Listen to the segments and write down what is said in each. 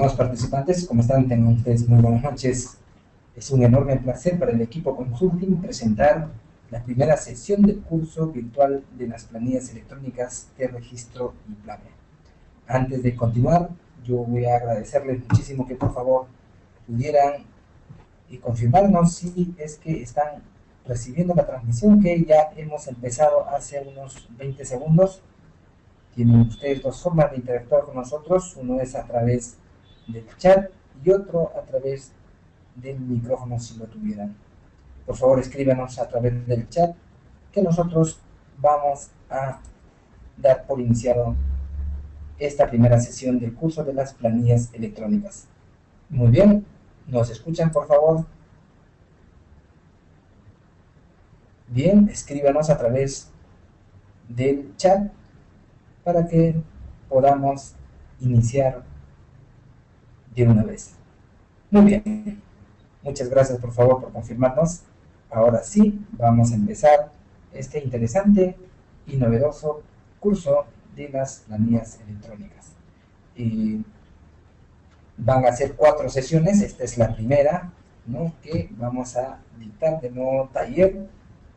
Estimados participantes, ¿cómo están? Tengan ustedes muy buenas noches. Es un enorme placer para el equipo Consulting presentar la primera sesión del curso virtual de las planillas electrónicas de registro y plane. Antes de continuar, yo voy a agradecerles muchísimo que por favor pudieran confirmarnos si es que están recibiendo la transmisión que ya hemos empezado hace unos 20 segundos. Tienen ustedes dos formas de interactuar con nosotros, uno es a través del chat y otro a través del micrófono si lo tuvieran. Por favor escríbanos a través del chat que nosotros vamos a dar por iniciado esta primera sesión del curso de las planillas electrónicas. Muy bien, ¿nos escuchan por favor? Bien, escríbanos a través del chat para que podamos iniciar de una vez. Muy bien, muchas gracias por favor por confirmarnos. Ahora sí, vamos a empezar este interesante y novedoso curso de las planillas electrónicas. Van a ser 4 sesiones, esta es la primera, ¿no?, que vamos a dictar de nuevo taller.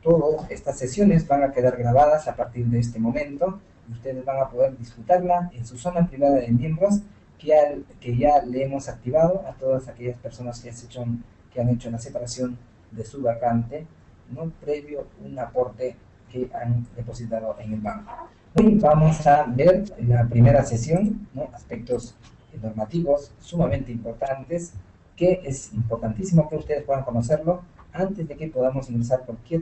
Todas estas sesiones van a quedar grabadas a partir de este momento y ustedes van a poder disfrutarla en su zona privada de miembros que ya le hemos activado a todas aquellas personas que han hecho la separación de su vacante, ¿no?, previo un aporte que han depositado en el banco. Hoy vamos a ver en la primera sesión, ¿no?, aspectos normativos sumamente importantes, que es importantísimo que ustedes puedan conocerlo antes de que podamos ingresar cualquier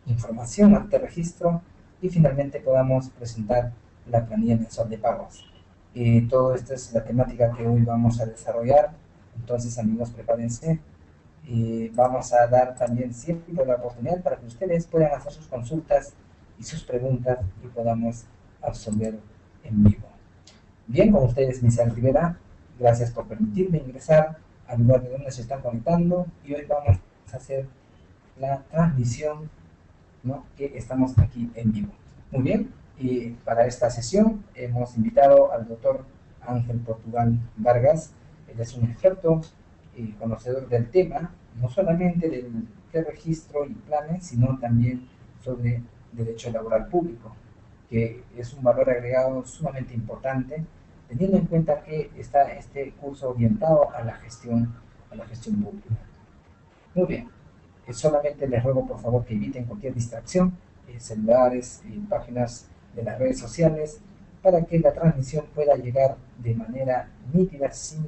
información ante registro y finalmente podamos presentar la planilla mensual de pagos. Todo esto es la temática que hoy vamos a desarrollar, entonces amigos prepárense. Vamos a dar también siempre la oportunidad para que ustedes puedan hacer sus consultas y sus preguntas y podamos absolver en vivo. Bien, con ustedes Misael Rivera, gracias por permitirme ingresar al lugar de donde se están conectando y hoy vamos a hacer la transmisión, ¿no?, que estamos aquí en vivo. Muy bien, y para esta sesión hemos invitado al doctor Ángel Portugal Vargas. Él es un experto y conocedor del tema, no solamente del registro y planes, sino también sobre derecho laboral público, que es un valor agregado sumamente importante, teniendo en cuenta que está este curso orientado a la gestión pública. Muy bien, solamente les ruego por favor que eviten cualquier distracción, celulares y páginas de las redes sociales, para que la transmisión pueda llegar de manera nítida sin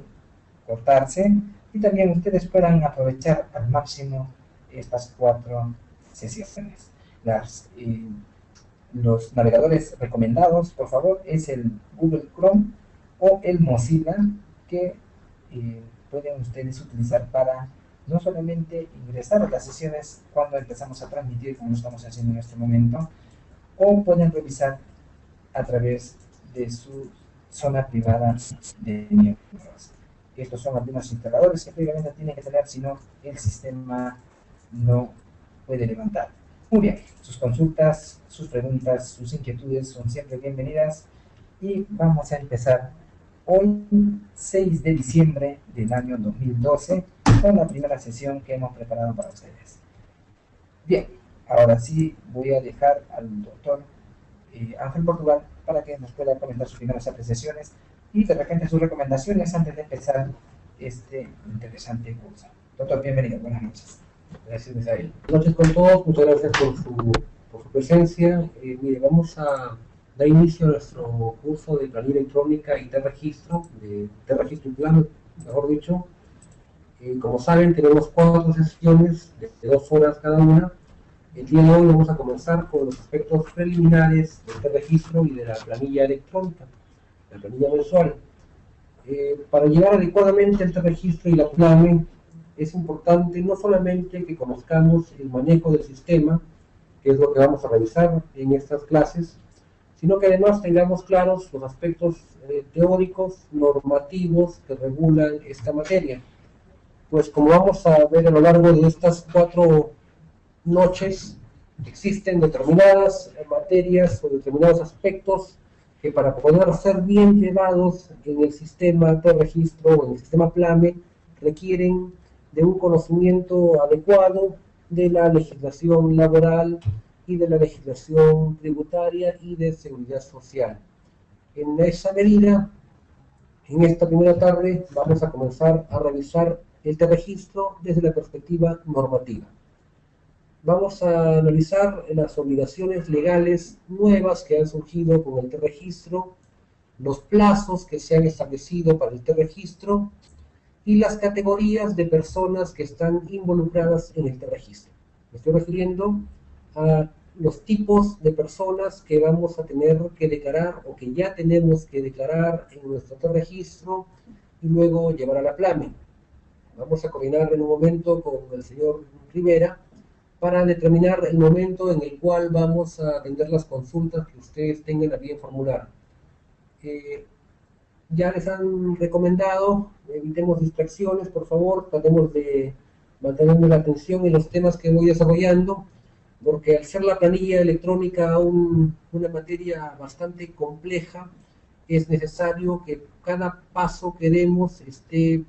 cortarse y también ustedes puedan aprovechar al máximo estas 4 sesiones. Los navegadores recomendados, por favor, es el Google Chrome o el Mozilla, que pueden ustedes utilizar para no solamente ingresar a las sesiones cuando empezamos a transmitir, como lo estamos haciendo en este momento, o pueden revisar a través de su zona privada de miembros. Estos son algunos instaladores que previamente tienen que tener, si no, el sistema no puede levantar. Muy bien, sus consultas, sus preguntas, sus inquietudes son siempre bienvenidas y vamos a empezar hoy, 6 de diciembre del año 2012, con la primera sesión que hemos preparado para ustedes. Bien, ahora sí voy a dejar al doctor Ángel Portugal para que nos pueda comentar sus primeras apreciaciones y de repente sus recomendaciones antes de empezar este interesante curso. Doctor, bienvenido, buenas noches. Gracias, Misael. Buenas noches con todos, muchas gracias por su presencia. Mire, vamos a dar inicio a nuestro curso de planilla electrónica y de registro y plano, mejor dicho. Como saben, tenemos 4 sesiones de 2 horas cada una. El día de hoy vamos a comenzar con los aspectos preliminares del registro y de la planilla electrónica, la planilla mensual. Para llevar adecuadamente el registro y la plane, es importante no solamente que conozcamos el manejo del sistema, que es lo que vamos a revisar en estas clases, sino que además tengamos claros los aspectos teóricos, normativos que regulan esta materia. Pues como vamos a ver a lo largo de estas 4 noches, existen determinadas materias o determinados aspectos que para poder ser bien llevados en el sistema de registro o en el sistema PLAME requieren de un conocimiento adecuado de la legislación laboral y de la legislación tributaria y de seguridad social. En esa medida, en esta primera tarde vamos a comenzar a revisar el registro desde la perspectiva normativa. Vamos a analizar las obligaciones legales nuevas que han surgido con el registro, los plazos que se han establecido para el registro y las categorías de personas que están involucradas en el registro. Me estoy refiriendo a los tipos de personas que vamos a tener que declarar o que ya tenemos que declarar en nuestro registro y luego llevar a la PLAME. Vamos a coordinar en un momento con el señor Rivera para determinar el momento en el cual vamos a atender las consultas que ustedes tengan a bien formular. Ya les han recomendado, evitemos distracciones, por favor, tratemos de mantener la atención en los temas que voy desarrollando, porque al ser la planilla electrónica una materia bastante compleja, es necesario que cada paso que demos esté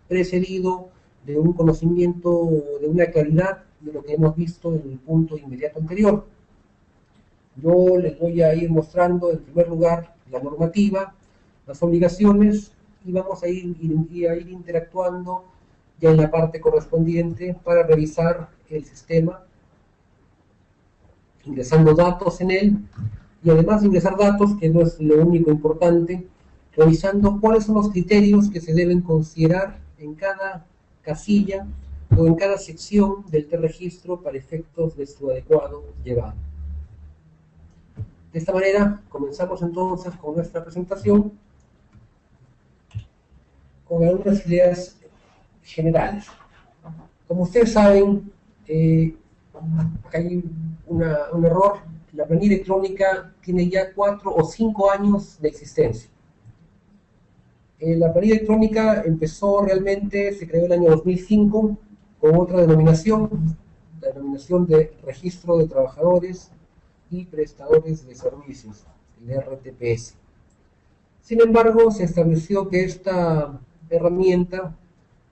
precedido de un conocimiento, de una claridad de lo que hemos visto en el punto inmediato anterior. Yo les voy a ir mostrando en primer lugar la normativa, las obligaciones, y vamos a ir interactuando ya en la parte correspondiente para revisar el sistema, ingresando datos en él, y además de ingresar datos, que no es lo único importante, revisando cuáles son los criterios que se deben considerar en cada casilla o en cada sección del registro para efectos de su adecuado llevado. De esta manera, comenzamos entonces con nuestra presentación con algunas ideas generales. Como ustedes saben, acá hay un error. La planilla electrónica tiene ya 4 o 5 años de existencia. La planilla electrónica empezó realmente, se creó el año 2005 con otra denominación, la denominación de Registro de Trabajadores y Prestadores de Servicios, el RTPS. Sin embargo, se estableció que esta herramienta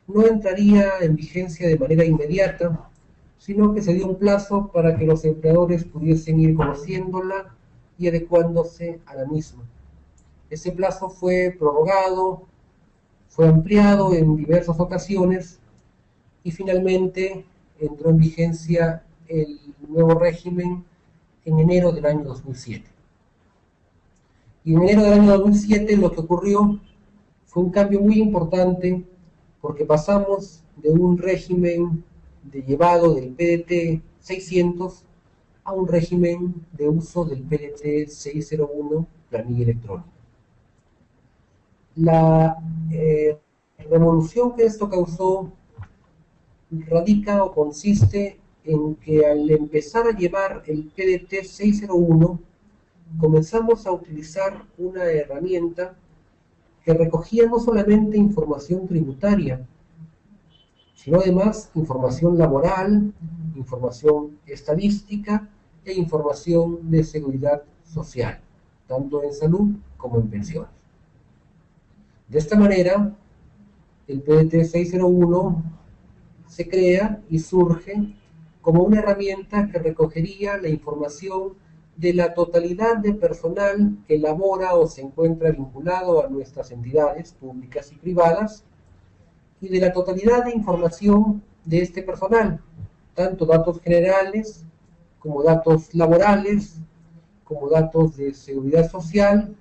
no entraría en vigencia de manera inmediata, sino que se dio un plazo para que los empleadores pudiesen ir conociéndola y adecuándose a la misma. Ese plazo fue prorrogado, fue ampliado en diversas ocasiones y finalmente entró en vigencia el nuevo régimen en enero del año 2007. Y en enero del año 2007 lo que ocurrió fue un cambio muy importante, porque pasamos de un régimen de llevado del PDT 600 a un régimen de uso del PDT 601, planilla electrónica. La revolución que esto causó radica o consiste en que al empezar a llevar el PDT 601, comenzamos a utilizar una herramienta que recogía no solamente información tributaria, sino además información laboral, información estadística e información de seguridad social, tanto en salud como en pensiones. De esta manera, el PDT 601 se crea y surge como una herramienta que recogería la información de la totalidad de personal que labora o se encuentra vinculado a nuestras entidades públicas y privadas, y de la totalidad de información de este personal, tanto datos generales como datos laborales, como datos de seguridad social,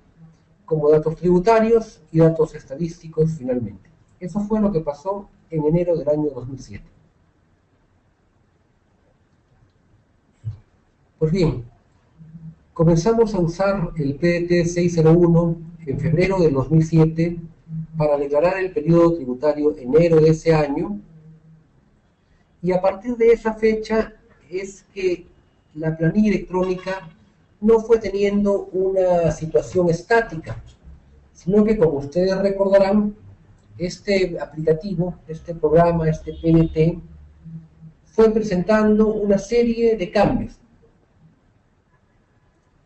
como datos tributarios y datos estadísticos finalmente. Eso fue lo que pasó en enero del año 2007. Pues bien, comenzamos a usar el PDT 601 en febrero del 2007 para declarar el periodo tributario enero de ese año, y a partir de esa fecha es que la planilla electrónica no fue teniendo una situación estática, sino que, como ustedes recordarán, este aplicativo, este programa, este PDT, fue presentando una serie de cambios.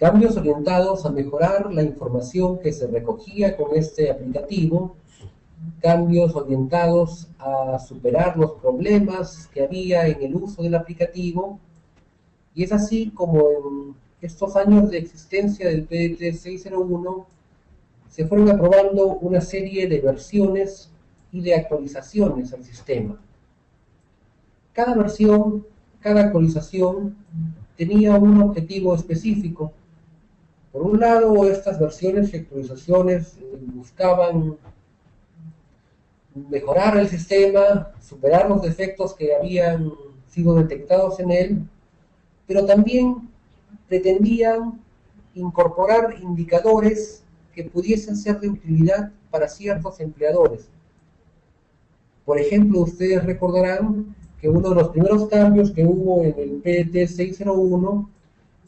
Cambios orientados a mejorar la información que se recogía con este aplicativo, cambios orientados a superar los problemas que había en el uso del aplicativo, y es así como en estos años de existencia del PDT 601 se fueron aprobando una serie de versiones y de actualizaciones al sistema. Cada versión, cada actualización tenía un objetivo específico. Por un lado, estas versiones y actualizaciones buscaban mejorar el sistema, superar los defectos que habían sido detectados en él, pero también pretendían incorporar indicadores que pudiesen ser de utilidad para ciertos empleadores. Por ejemplo, ustedes recordarán que uno de los primeros cambios que hubo en el PDT 601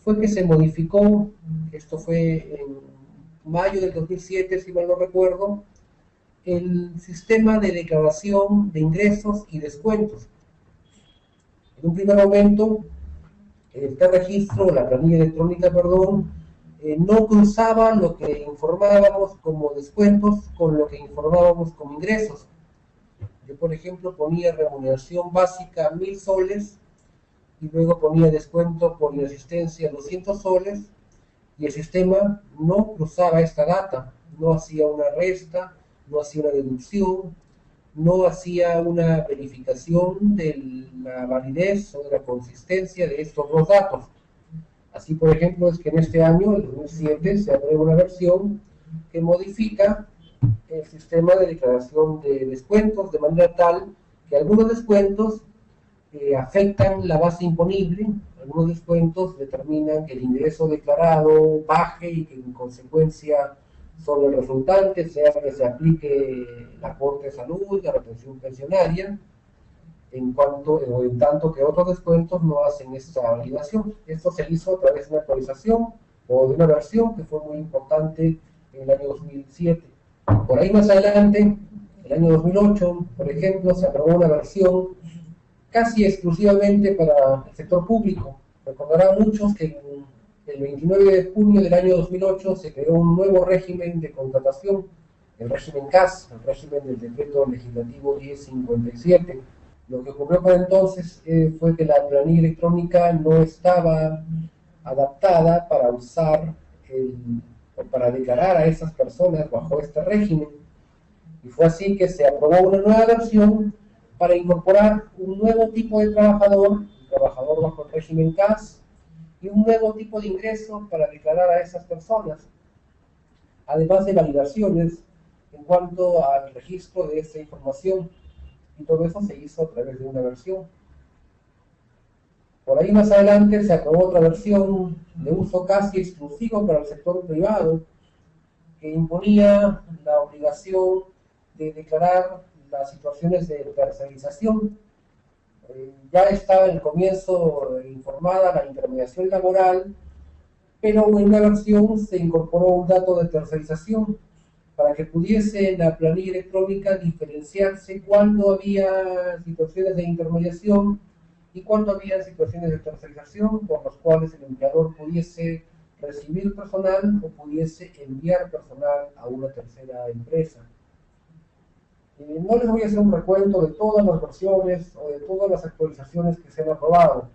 fue que se modificó, esto fue en mayo del 2007, si mal no recuerdo, el sistema de declaración de ingresos y descuentos. En un primer momento, este registro, la planilla electrónica, no cruzaba lo que informábamos como descuentos con lo que informábamos como ingresos. Yo, por ejemplo, ponía remuneración básica 1.000 soles y luego ponía descuento por inasistencia 200 soles y el sistema no cruzaba esta data, no hacía una resta, no hacía una deducción, no hacía una verificación de la validez o de la consistencia de estos dos datos. Así, por ejemplo, es que en este año, el 2007, se aprueba una versión que modifica el sistema de declaración de descuentos de manera tal que algunos descuentos afectan la base imponible, algunos descuentos determinan que el ingreso declarado baje y que en consecuencia sobre el resultante sea que se aplique el aporte de salud, la retención pensionaria, en tanto que otros descuentos no hacen esta validación. Esto se hizo a través de una actualización o de una versión que fue muy importante en el año 2007. Por ahí más adelante, en el año 2008, por ejemplo, se aprobó una versión casi exclusivamente para el sector público. Recordarán muchos que el 29 de junio del año 2008 se creó un nuevo régimen de contratación, el régimen CAS, el régimen del decreto legislativo 1057. Lo que ocurrió por entonces fue que la planilla electrónica no estaba adaptada para usar o para declarar a esas personas bajo este régimen. Y fue así que se aprobó una nueva versión para incorporar un nuevo tipo de trabajador, un trabajador bajo el régimen CAS, y un nuevo tipo de ingreso para declarar a esas personas, además de validaciones en cuanto al registro de esta información, y todo eso se hizo a través de una versión. Por ahí más adelante se aprobó otra versión de uso casi exclusivo para el sector privado, que imponía la obligación de declarar las situaciones de tercerización. Ya estaba en el comienzo informada la intermediación laboral, pero en una versión se incorporó un dato de tercerización para que pudiese la planilla electrónica diferenciarse cuándo había situaciones de intermediación y cuándo había situaciones de tercerización por las cuales el empleador pudiese recibir personal o pudiese enviar personal a una tercera empresa. No les voy a hacer un recuento de todas las versiones o de todas las actualizaciones que se han aprobado.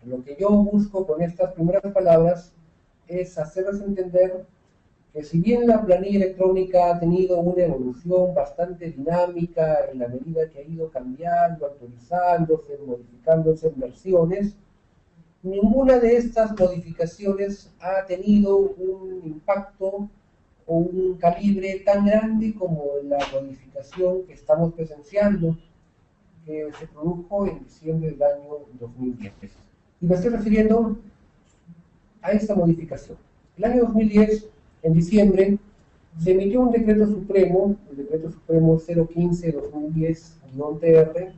Lo que yo busco con estas primeras palabras es hacerles entender que si bien la planilla electrónica ha tenido una evolución bastante dinámica en la medida que ha ido cambiando, actualizándose, modificándose en versiones, ninguna de estas modificaciones ha tenido un impacto o un calibre tan grande como la modificación que estamos presenciando, que se produjo en diciembre del año 2010. Y me estoy refiriendo a esta modificación. El año 2010, en diciembre, se emitió un decreto supremo, el decreto supremo 015-2010-TR,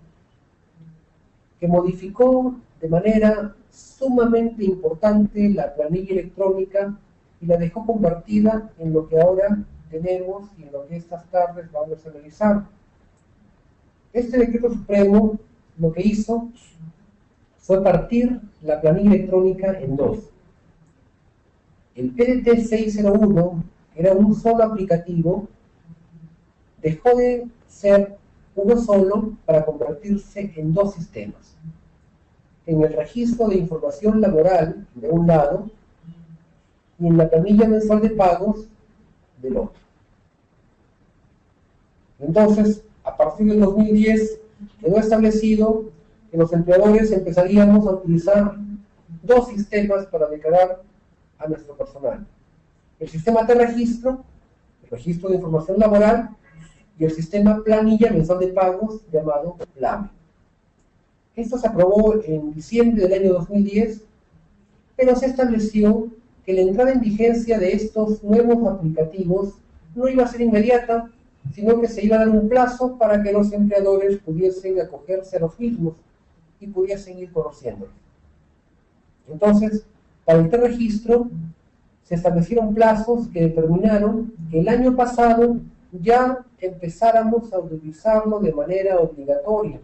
que modificó de manera sumamente importante la planilla electrónica y la dejó convertida en lo que ahora tenemos y en lo que estas tardes vamos a analizar. Este decreto supremo lo que hizo fue partir la planilla electrónica en dos. el PDT 601, que era un solo aplicativo, dejó de ser uno solo para convertirse en dos sistemas. En el registro de información laboral, de un lado, y en la planilla mensual de pagos, del otro. Entonces, a partir del 2010, quedó establecido que los empleadores empezaríamos a utilizar dos sistemas para declarar a nuestro personal. El sistema de registro, el registro de información laboral, y el sistema planilla mensual de pagos llamado PLAME. Esto se aprobó en diciembre del año 2010, pero se estableció que la entrada en vigencia de estos nuevos aplicativos no iba a ser inmediata, sino que se iba a dar un plazo para que los empleadores pudiesen acogerse a los mismos y pudiesen ir conociéndolos. Entonces, para el registro se establecieron plazos que determinaron que el año pasado ya empezáramos a utilizarlo de manera obligatoria,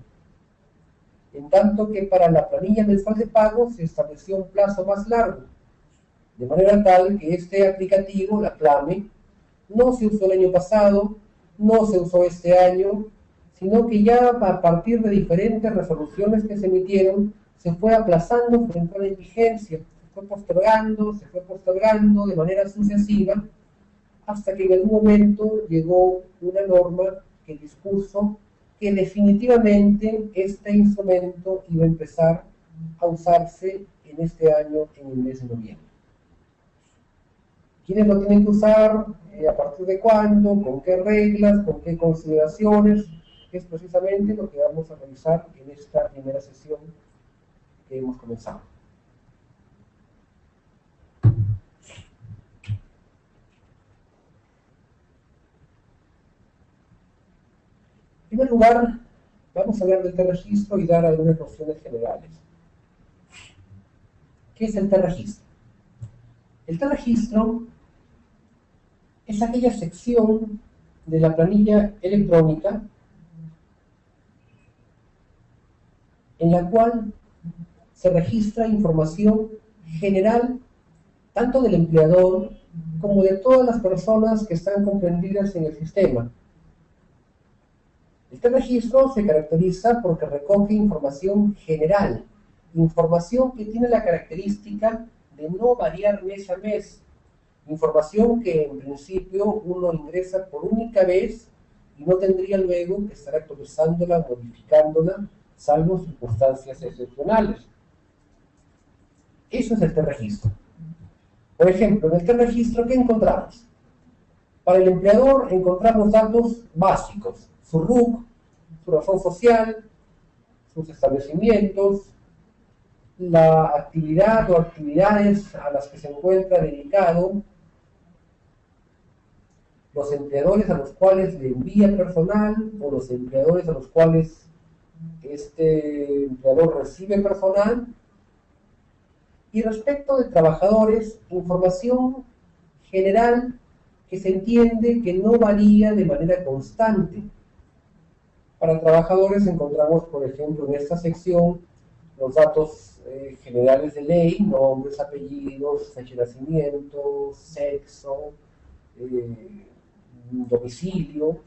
en tanto que para la planilla mensual de pagos se estableció un plazo más largo, de manera tal que este aplicativo, la PLAME, no se usó el año pasado, no se usó este año, sino que ya a partir de diferentes resoluciones que se emitieron, se fue aplazando su entrada en vigencia, se fue postergando de manera sucesiva, hasta que en algún momento llegó una norma que dispuso que definitivamente este instrumento iba a empezar a usarse en este año, en el mes de noviembre. ¿Quiénes lo tienen que usar? ¿A partir de cuándo? ¿Con qué reglas? ¿Con qué consideraciones? Es precisamente lo que vamos a revisar en esta primera sesión que hemos comenzado. En primer lugar, vamos a hablar del registro y dar algunas nociones generales. ¿Qué es el registro? El registro es aquella sección de la planilla electrónica en la cual se registra información general tanto del empleador como de todas las personas que están comprendidas en el sistema. Este registro se caracteriza porque recoge información general, información que tiene la característica de no variar mes a mes, información que en principio uno ingresa por única vez y no tendría luego que estar actualizándola, modificándola, salvo circunstancias excepcionales. Eso es el registro. Por ejemplo, en el registro, ¿qué encontramos? Para el empleador encontramos datos básicos, su RUC, su razón social, sus establecimientos, la actividad o actividades a las que se encuentra dedicado, los empleadores a los cuales le envía personal o los empleadores a los cuales este empleador recibe personal. Y respecto de trabajadores, información general que se entiende que no varía de manera constante. Para trabajadores encontramos, por ejemplo, en esta sección los datos generales de ley, nombres, apellidos, fecha de nacimiento, sexo, domicilio,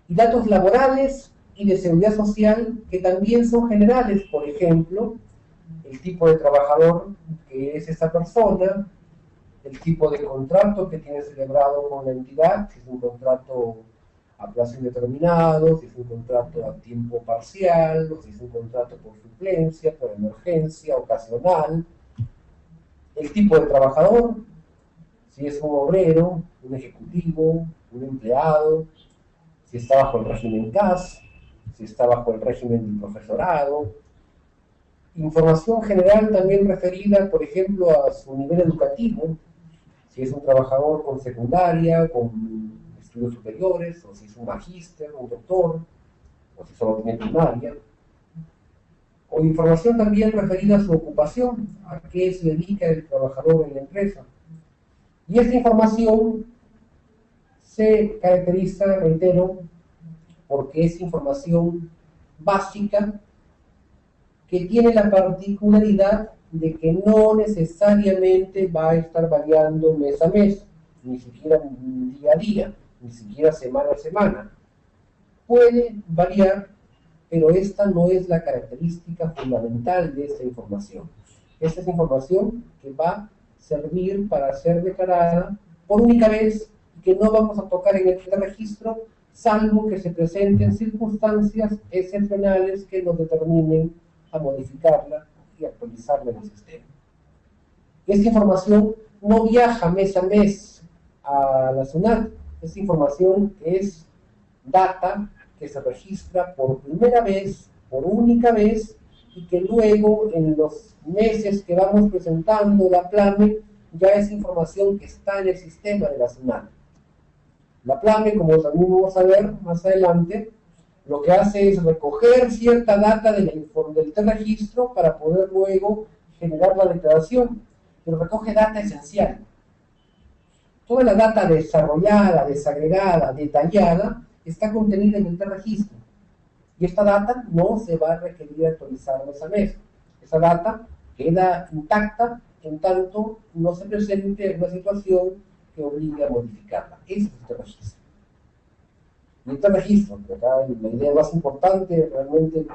y datos laborales y de seguridad social que también son generales, por ejemplo, el tipo de trabajador que es esta persona, el tipo de contrato que tiene celebrado con la entidad, si es un contrato a plazo indeterminado, si es un contrato a tiempo parcial, o si es un contrato por suplencia, por emergencia, ocasional, el tipo de trabajador, si es un obrero, un ejecutivo, un empleado, si está bajo el régimen CAS, si está bajo el régimen del profesorado. Información general también referida, por ejemplo, a su nivel educativo, si es un trabajador con secundaria, con estudios superiores, o si es un magíster, un doctor, o si solo tiene primaria. O información también referida a su ocupación, a qué se dedica el trabajador en la empresa. Y esta información se caracteriza, reitero, porque es información básica que tiene la particularidad de que no necesariamente va a estar variando mes a mes, ni siquiera día a día, ni siquiera semana a semana. Puede variar, pero esta no es la característica fundamental de esta información. Esta es información que va a servir para ser declarada por única vez y que no vamos a tocar en este registro, salvo que se presenten circunstancias excepcionales que nos determinen a modificarla y actualizarla en el sistema. Esta información no viaja mes a mes a la SUNAT. Esta información es data que se registra por primera vez, por única vez, y que luego en los meses que vamos presentando la PLAME ya es información que está en el sistema de la SUNAT. La PLAME, como también vamos a ver más adelante, lo que hace es recoger cierta data del registro para poder luego generar la declaración, pero recoge data esencial. Toda la data desarrollada, desagregada, detallada, está contenida en el registro. Y esta data no se va a requerir actualizar mes a mes. Esa data queda intacta en tanto no se presente una situación que obligue a modificarla. Ese es el registro. Y este registro, que acá la idea más importante realmente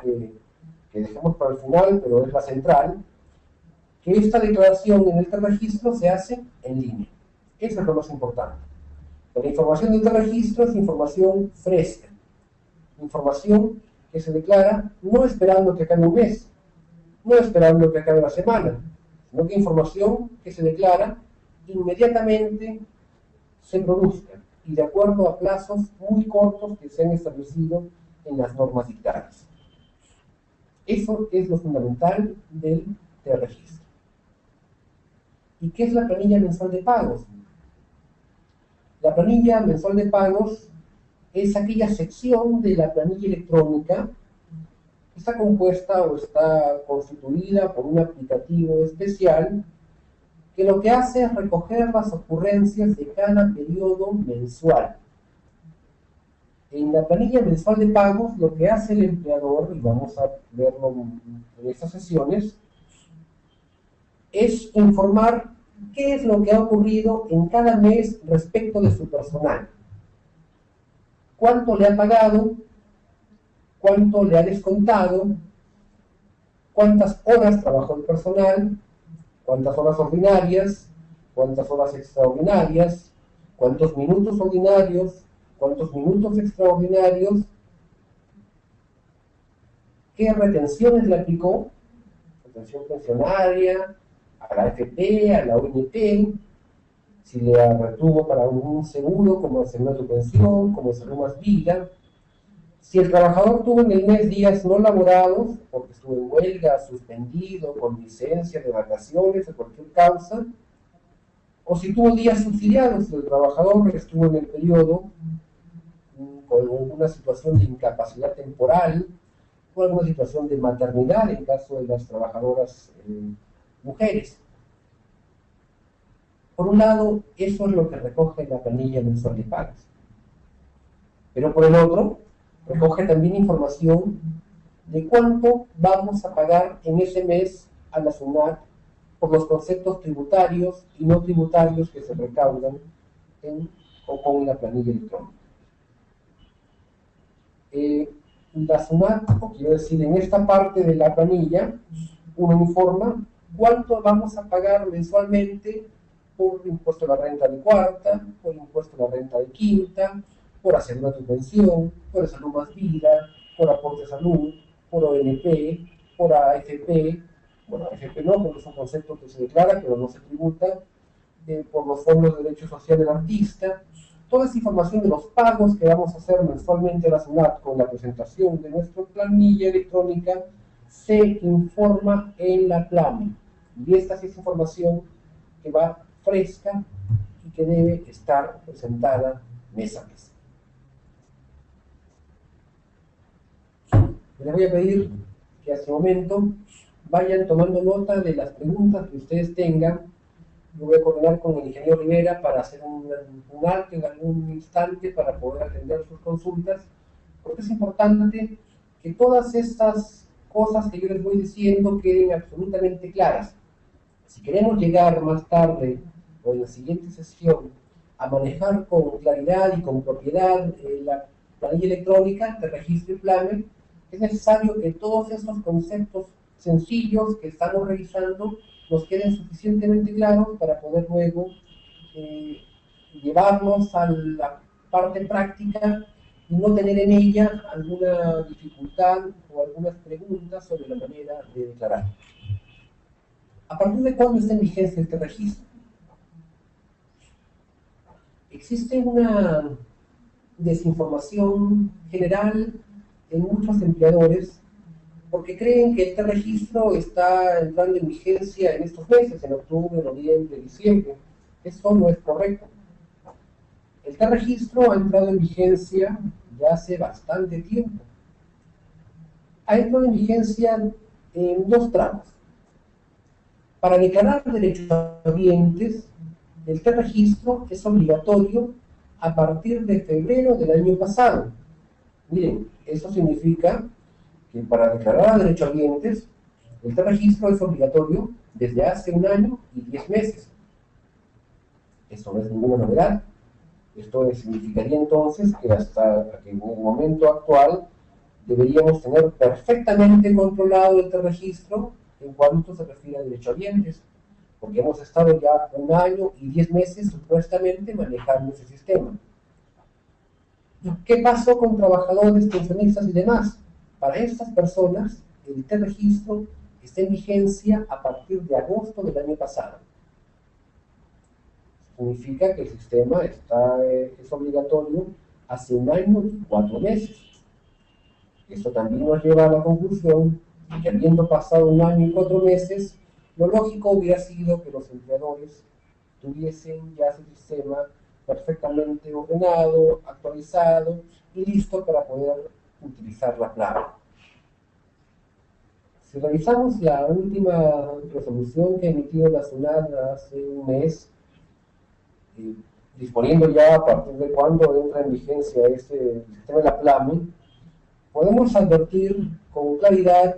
que dejemos para el final, pero es la central, que esta declaración en este registro se hace en línea. Eso es lo más importante. La información de este registro es información fresca, información que se declara no esperando que acabe un mes, no esperando que acabe la semana, sino que información que se declara inmediatamente se produzca y de acuerdo a plazos muy cortos que se han establecido en las normas dictadas. Eso es lo fundamental del registro. ¿Y qué es la planilla mensual de pagos? La planilla mensual de pagos es aquella sección de la planilla electrónica que está compuesta o está constituida por un aplicativo especial que lo que hace es recoger las ocurrencias de cada periodo mensual. En la planilla mensual de pagos, lo que hace el empleador, y vamos a verlo en estas sesiones, es informar qué es lo que ha ocurrido en cada mes respecto de su personal. Cuánto le ha pagado, cuánto le ha descontado, cuántas horas trabajó el personal, cuántas horas ordinarias, cuántas horas extraordinarias, cuántos minutos ordinarios, cuántos minutos extraordinarios, qué retenciones le aplicó, retención pensionaria, a la AFP, a la ONP, si le retuvo para algún seguro, como el seguro de pensión, como el seguro más vida, si el trabajador tuvo en el mes días no laborados, porque estuvo en huelga, suspendido, con licencia de vacaciones, de cualquier causa, o si tuvo días subsidiados, si el trabajador estuvo en el periodo con alguna situación de incapacidad temporal, o alguna situación de maternidad en caso de las trabajadoras mujeres. Por un lado, eso es lo que recoge la planilla mensual de pagos. Pero por el otro, recoge también información de cuánto vamos a pagar en ese mes a la SUNAT por los conceptos tributarios y no tributarios que se recaudan o con la planilla electrónica. La SUNAT, o quiero decir, en esta parte de la planilla, uno informa cuánto vamos a pagar mensualmente por impuesto a la renta de cuarta, por impuesto a la renta de quinta, por aseguramiento de pensión, por salud más vida, por aporte de salud, por ONP, por AFP, bueno, AFP no, porque es un concepto que se declara, pero no se tributa, por los fondos de derecho social del artista. Toda esa información de los pagos que vamos a hacer mensualmente a la SUNAT con la presentación de nuestra planilla electrónica se informa en la PLAME. Y esta sí es información que va fresca y que debe estar presentada mes a mes. Les voy a pedir que a este momento vayan tomando nota de las preguntas que ustedes tengan. Yo voy a coordinar con el ingeniero Rivera para hacer un alto en algún instante para poder atender sus consultas, porque es importante que todas estas cosas que yo les voy diciendo queden absolutamente claras. Si queremos llegar más tarde o en la siguiente sesión a manejar con claridad y con propiedad la planilla electrónica de registro y PLAME, es necesario que todos esos conceptos sencillos que estamos revisando nos queden suficientemente claros para poder luego llevarnos a la parte práctica y no tener en ella alguna dificultad o algunas preguntas sobre la manera de declarar. ¿A partir de cuándo está en vigencia este registro? Existe una desinformación general en muchos empleadores porque creen que este registro está entrando en vigencia en estos meses, en octubre, noviembre, diciembre. Eso no es correcto. El registro ha entrado en vigencia ya hace bastante tiempo. Ha entrado en vigencia en dos tramos. Para declarar derechohabientes, el registro es obligatorio a partir de febrero del año pasado. Miren, eso significa que para declarar a derechohabientes, el registro es obligatorio desde hace 1 año y 10 meses. Esto no es ninguna novedad. Esto significaría entonces que hasta que en el momento actual deberíamos tener perfectamente controlado este registro en cuanto se refiere a derechohabientes, porque hemos estado ya 1 año y 10 meses supuestamente manejando ese sistema. ¿Y qué pasó con trabajadores, pensionistas y demás? Para estas personas, el registro está en vigencia a partir de agosto del año pasado. Significa que el sistema es obligatorio hace 1 año y 4 meses. Esto también nos lleva a la conclusión de que habiendo pasado 1 año y 4 meses, lo lógico hubiera sido que los empleadores tuviesen ya su sistema perfectamente ordenado, actualizado y listo para poder utilizar la PLAME. Si revisamos la última resolución que ha emitido la SUNAT hace 1 mes, disponiendo ya a partir de cuándo entra en vigencia este sistema de la PLAME, podemos advertir con claridad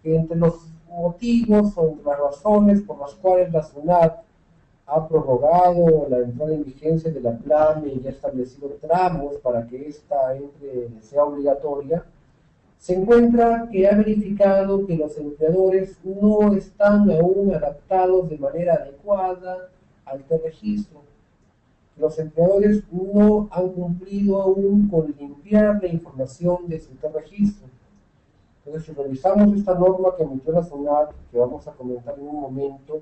que entre los motivos o entre las razones por las cuales la SUNAT ha prorrogado la entrada en vigencia de la PLAME y ha establecido tramos para que ésta sea obligatoria, se encuentra que ha verificado que los empleadores no están aún adaptados de manera adecuada al registro. Los empleadores no han cumplido aún con limpiar la información de su registro. Entonces, si revisamos esta norma que emitió la SUNAT, que vamos a comentar en un momento,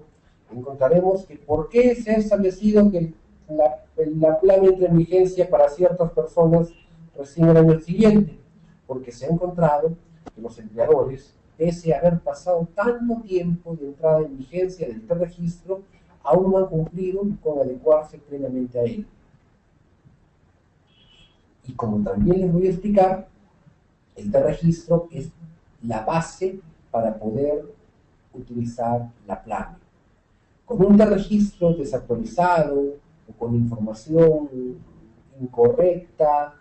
encontraremos que por qué se ha establecido que la PLAME entre en vigencia para ciertas personas recién el año siguiente, porque se ha encontrado que los empleadores, pese a haber pasado tanto tiempo de entrada en vigencia del registro, aún no han cumplido con adecuarse plenamente a él. Y como también les voy a explicar, el registro es la base para poder utilizar la PLAME. Con un registro desactualizado o con información incorrecta,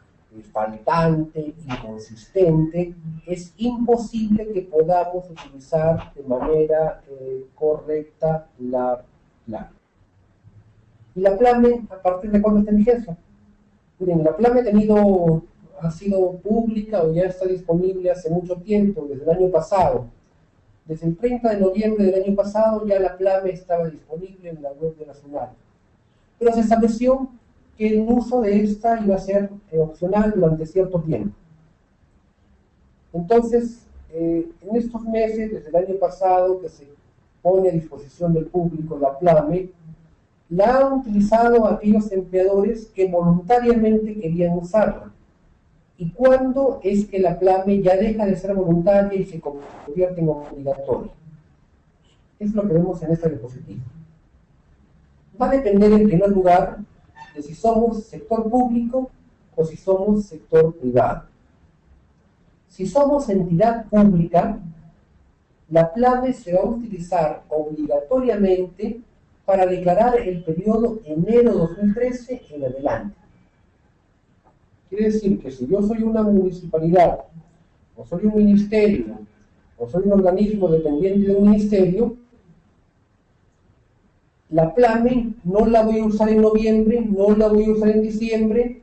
faltante, inconsistente, es imposible que podamos utilizar de manera correcta la PLAME. ¿Y la PLAME a partir de cuándo está en vigencia? Miren, la PLAME ha sido pública o ya está disponible hace mucho tiempo, desde el año pasado. Desde el 30 de noviembre del año pasado ya la PLAME estaba disponible en la web de la SUNAT. Pero se estableció que el uso de esta iba a ser opcional durante cierto tiempo. Entonces, en estos meses, desde el año pasado, que se pone a disposición del público la PLAME, la han utilizado aquellos empleadores que voluntariamente querían usarla. ¿Y cuándo es que la PLAME ya deja de ser voluntaria y se convierte en obligatoria? Es lo que vemos en esta diapositiva. Va a depender en primer lugar de si somos sector público o si somos sector privado. Si somos entidad pública, la PLAME se va a utilizar obligatoriamente para declarar el periodo enero 2013 en adelante. Quiere decir que si yo soy una municipalidad, o soy un ministerio, o soy un organismo dependiente de un ministerio, la PLAME no la voy a usar en noviembre, no la voy a usar en diciembre,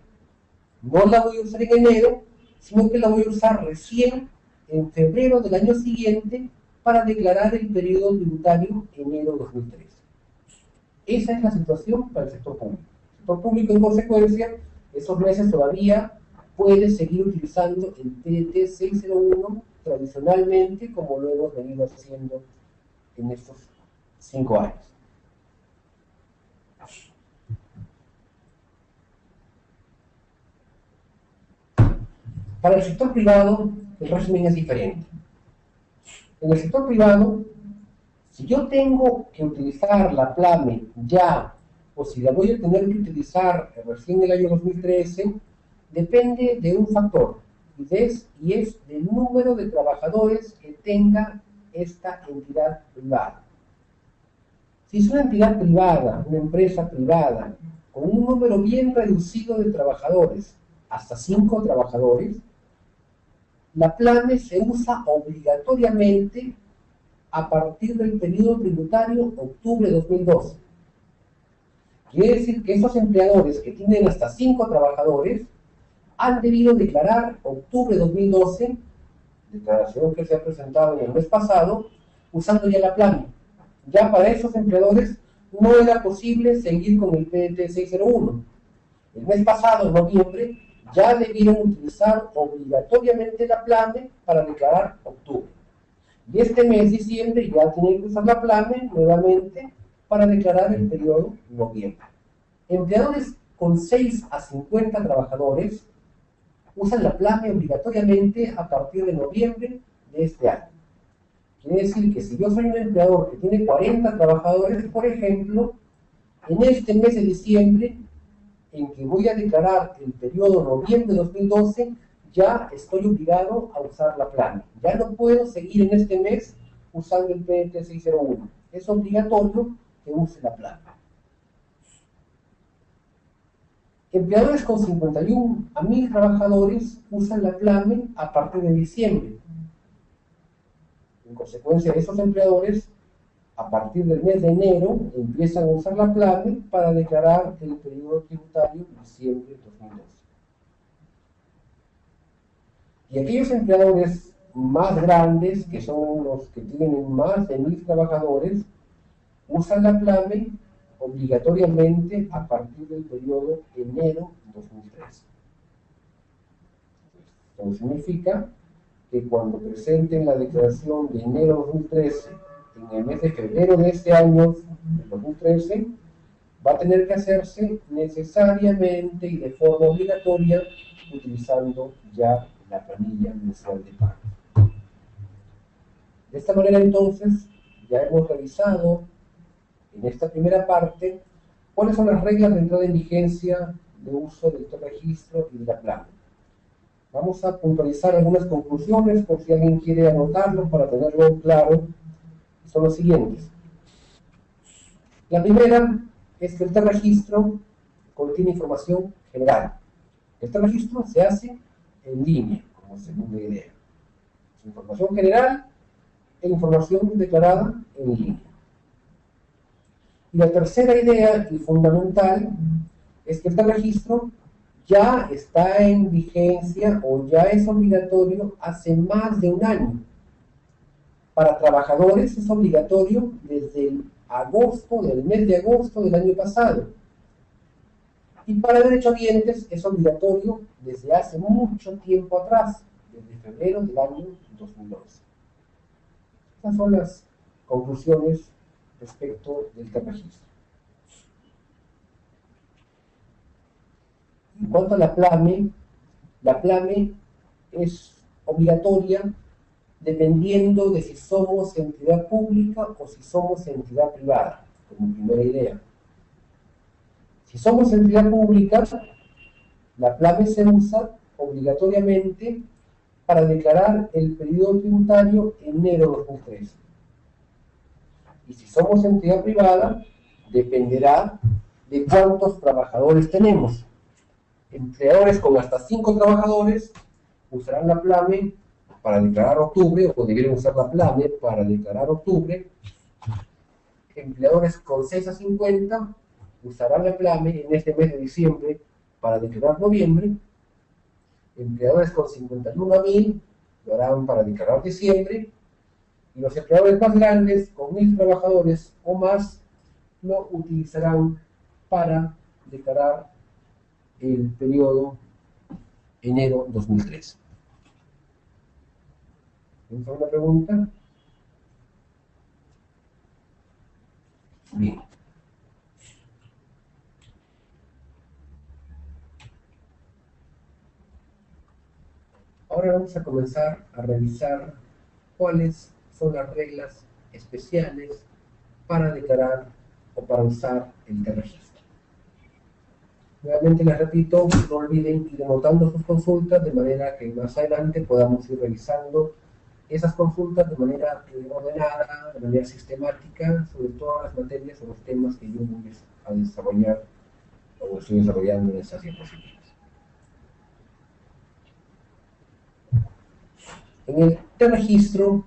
no la voy a usar en enero, sino que la voy a usar recién en febrero del año siguiente para declarar el periodo tributario enero 2013. Esa es la situación para el sector público. El sector público, en consecuencia, esos meses todavía puede seguir utilizando el TDT 601 tradicionalmente, como lo hemos venido haciendo en estos 5 años. Para el sector privado, el régimen es diferente. En el sector privado, si yo tengo que utilizar la PLAME ya, o si la voy a tener que utilizar recién en el año 2013, depende de un factor, y es del número de trabajadores que tenga esta entidad privada. Si es una entidad privada, una empresa privada, con un número bien reducido de trabajadores, hasta 5 trabajadores, la PLAME se usa obligatoriamente a partir del periodo tributario octubre de 2012. Quiere decir que esos empleadores que tienen hasta 5 trabajadores han debido declarar octubre de 2012, declaración que se ha presentado en el mes pasado, usando ya la PLAME. Ya para esos empleadores no era posible seguir con el PDT 601. El mes pasado, en noviembre, ya debieron utilizar obligatoriamente la PLAME para declarar octubre. Y este mes, diciembre, ya tienen que usar la PLAME nuevamente para declarar el periodo noviembre. Empleadores con 6 a 50 trabajadores usan la PLAME obligatoriamente a partir de noviembre de este año. Quiere decir que si yo soy un empleador que tiene 40 trabajadores, por ejemplo, en este mes de diciembre, en que voy a declarar el periodo noviembre de 2012, ya estoy obligado a usar la PLAME. Ya no puedo seguir en este mes usando el PDT 601. Es obligatorio que use la PLAME. Empleadores con 51 a 1000 trabajadores usan la PLAME a partir de diciembre. En consecuencia, esos empleadores, a partir del mes de enero, empiezan a usar la PLAME para declarar el periodo tributario de diciembre de 2012. Y aquellos empleadores más grandes, que son los que tienen más de 1000 trabajadores, usan la PLAME obligatoriamente a partir del periodo enero 2013. Esto significa que cuando presenten la declaración de enero 2013 en el mes de febrero de este año, el 2013, va a tener que hacerse necesariamente y de forma obligatoria utilizando ya la planilla mensual de pago. De esta manera, entonces, ya hemos revisado en esta primera parte cuáles son las reglas de entrada en vigencia de uso del registro y de la PLAME. Vamos a puntualizar algunas conclusiones por si alguien quiere anotarlo para tenerlo claro. Son los siguientes. La primera es que este registro contiene información general. Este registro se hace en línea, como segunda idea. Es información general e información declarada en línea. Y la tercera idea y fundamental es que este registro ya está en vigencia o ya es obligatorio hace más de un año. Para trabajadores es obligatorio desde el mes de agosto del año pasado. Y para derechohabientes es obligatorio desde hace mucho tiempo atrás, desde febrero del año 2011. Estas son las conclusiones respecto del registro. En cuanto a la PLAME es obligatoria dependiendo de si somos entidad pública o si somos entidad privada, como primera idea. Si somos entidad pública, la PLAME se usa obligatoriamente para declarar el periodo tributario enero 2013. Y si somos entidad privada, dependerá de cuántos trabajadores tenemos. Empleadores con hasta 5 trabajadores usarán la PLAME para declarar octubre, o deberían usar la PLAME para declarar octubre. empleadores con 6 a 50 usarán la PLAME en este mes de diciembre para declarar noviembre. Empleadores con 51 a 1000 lo harán para declarar diciembre. Y los empleadores más grandes, con 1000 trabajadores o más, lo utilizarán para declarar el periodo enero 2013. ¿Tienes alguna pregunta? Bien. Ahora vamos a comenzar a revisar cuáles son las reglas especiales para declarar o para usar el T-Registro. Nuevamente les repito, no olviden ir anotando sus consultas de manera que más adelante podamos ir revisando esas consultas de manera ordenada, de manera sistemática, sobre todas las materias o los temas que yo voy a desarrollar o estoy desarrollando en estas diapositivas. En el T-Registro,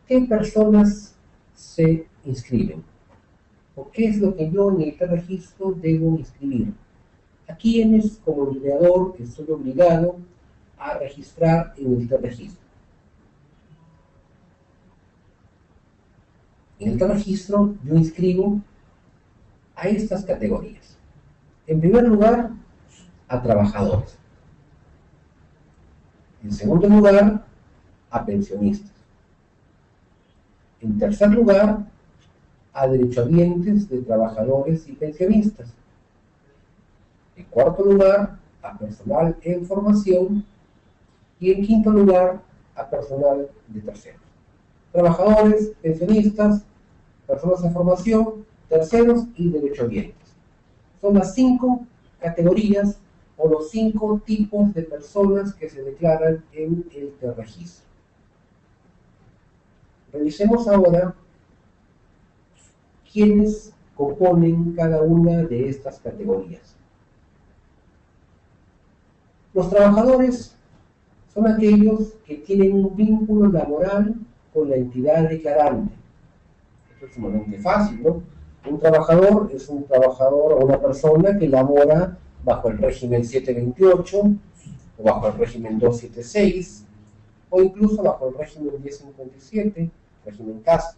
¿qué personas se inscriben? ¿O qué es lo que yo en el T-Registro debo inscribir? ¿A quiénes como empleador estoy obligado a registrar en el T-Registro? En el T-Registro yo inscribo a estas categorías. En primer lugar, a trabajadores. En segundo lugar, a pensionistas. En tercer lugar, a derechohabientes de trabajadores y pensionistas. En cuarto lugar, a personal en formación. Y en quinto lugar, a personal de terceros. Trabajadores, pensionistas, personas en formación, terceros y derechohabientes. Son las 5 categorías o los 5 tipos de personas que se declaran en el T-Registro. Revisemos ahora quiénes componen cada una de estas categorías. Los trabajadores son aquellos que tienen un vínculo laboral con la entidad declarante. Esto es sumamente fácil, ¿no? Un trabajador es un trabajador o una persona que labora bajo el régimen 728 o bajo el régimen 276 o incluso bajo el régimen 1057, régimen CAS.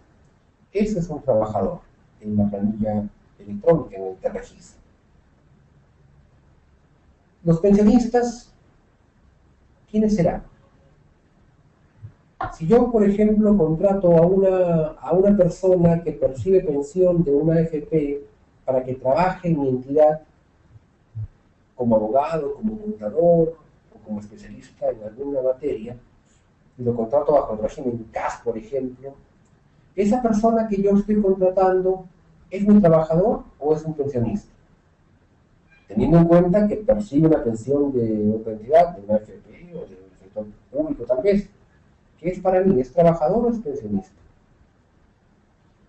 Ese es un trabajador en la planilla electrónica, en el T-Registro. Los pensionistas, ¿quiénes serán? Si yo, por ejemplo, contrato a una persona que percibe pensión de una AFP para que trabaje en mi entidad como abogado, como contador o como especialista en alguna materia, y lo contrato bajo el régimen CAS, por ejemplo, ¿esa persona que yo estoy contratando es un trabajador o es un pensionista? Teniendo en cuenta que percibe una pensión de otra entidad, de una AFP o del sector público tal vez, ¿qué es para mí? ¿Es trabajador o es pensionista?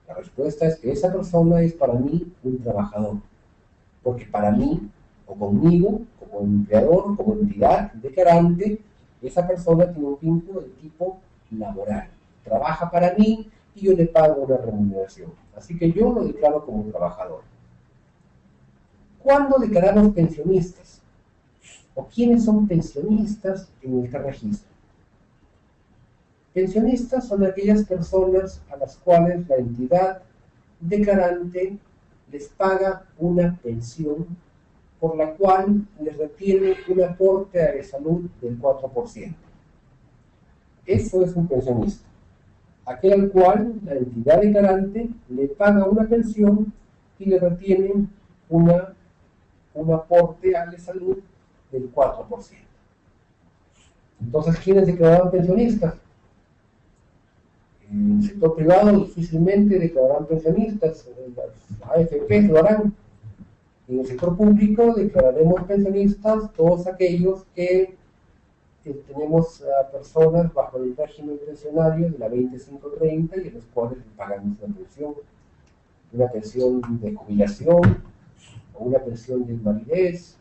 La respuesta es que esa persona es para mí un trabajador, porque para mí, o conmigo, como empleador, como entidad declarante, esa persona tiene un vínculo de tipo laboral. Trabaja para mí y yo le pago una remuneración. Así que yo lo declaro como un trabajador. ¿Cuándo declaramos pensionistas? ¿O quiénes son pensionistas en el T-Registro? Pensionistas son aquellas personas a las cuales la entidad declarante les paga una pensión por la cual les retiene un aporte a la salud del 4%. Eso es un pensionista. Aquel al cual la entidad declarante le paga una pensión y le retiene un aporte a la salud del 4%. Entonces, ¿quiénes declararán pensionistas? En el sector privado difícilmente declararán pensionistas, las AFP lo harán. En el sector público declararemos pensionistas todos aquellos que tenemos a personas bajo el régimen pensionario de la 2530 y a los cuales le pagamos una pensión de jubilación, o una pensión de invalidez,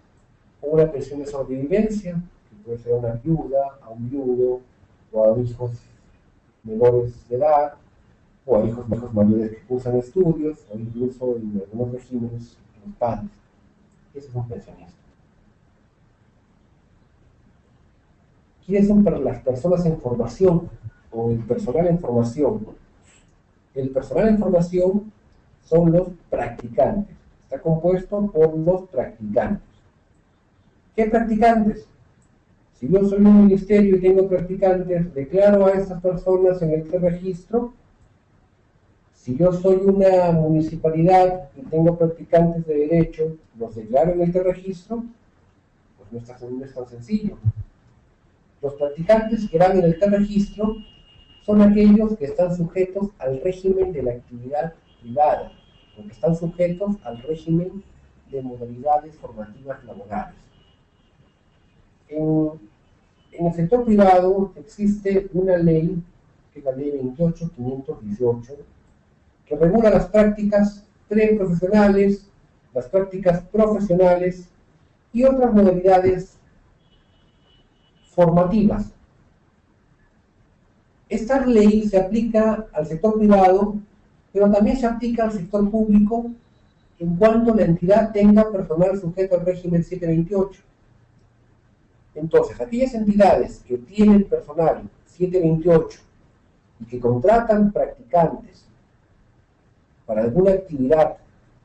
o una pensión de sobrevivencia, que puede ser a una viuda, a un viudo, o a hijos menores de edad, o a hijos mayores que cursan estudios, o incluso en algunos regímenes los padres. Ese es un pensionista. ¿Quiénes son para las personas en formación o el personal en formación? El personal en formación son los practicantes. Está compuesto por los practicantes. ¿Qué practicantes? Si yo soy un ministerio y tengo practicantes, declaro a estas personas en el registro. Si yo soy una municipalidad y tengo practicantes de derecho, los declaro en el registro, pues no es tan sencillo. Los practicantes que van en el registro son aquellos que están sujetos al régimen de la actividad privada, o que están sujetos al régimen de modalidades formativas laborales. En el sector privado existe una ley, que es la ley 28.518, que regula las prácticas preprofesionales, las prácticas profesionales y otras modalidades formativas. Esta ley se aplica al sector privado, pero también se aplica al sector público en cuanto la entidad tenga personal sujeto al régimen 728. Entonces, aquellas entidades que tienen personal 728 y que contratan practicantes para alguna actividad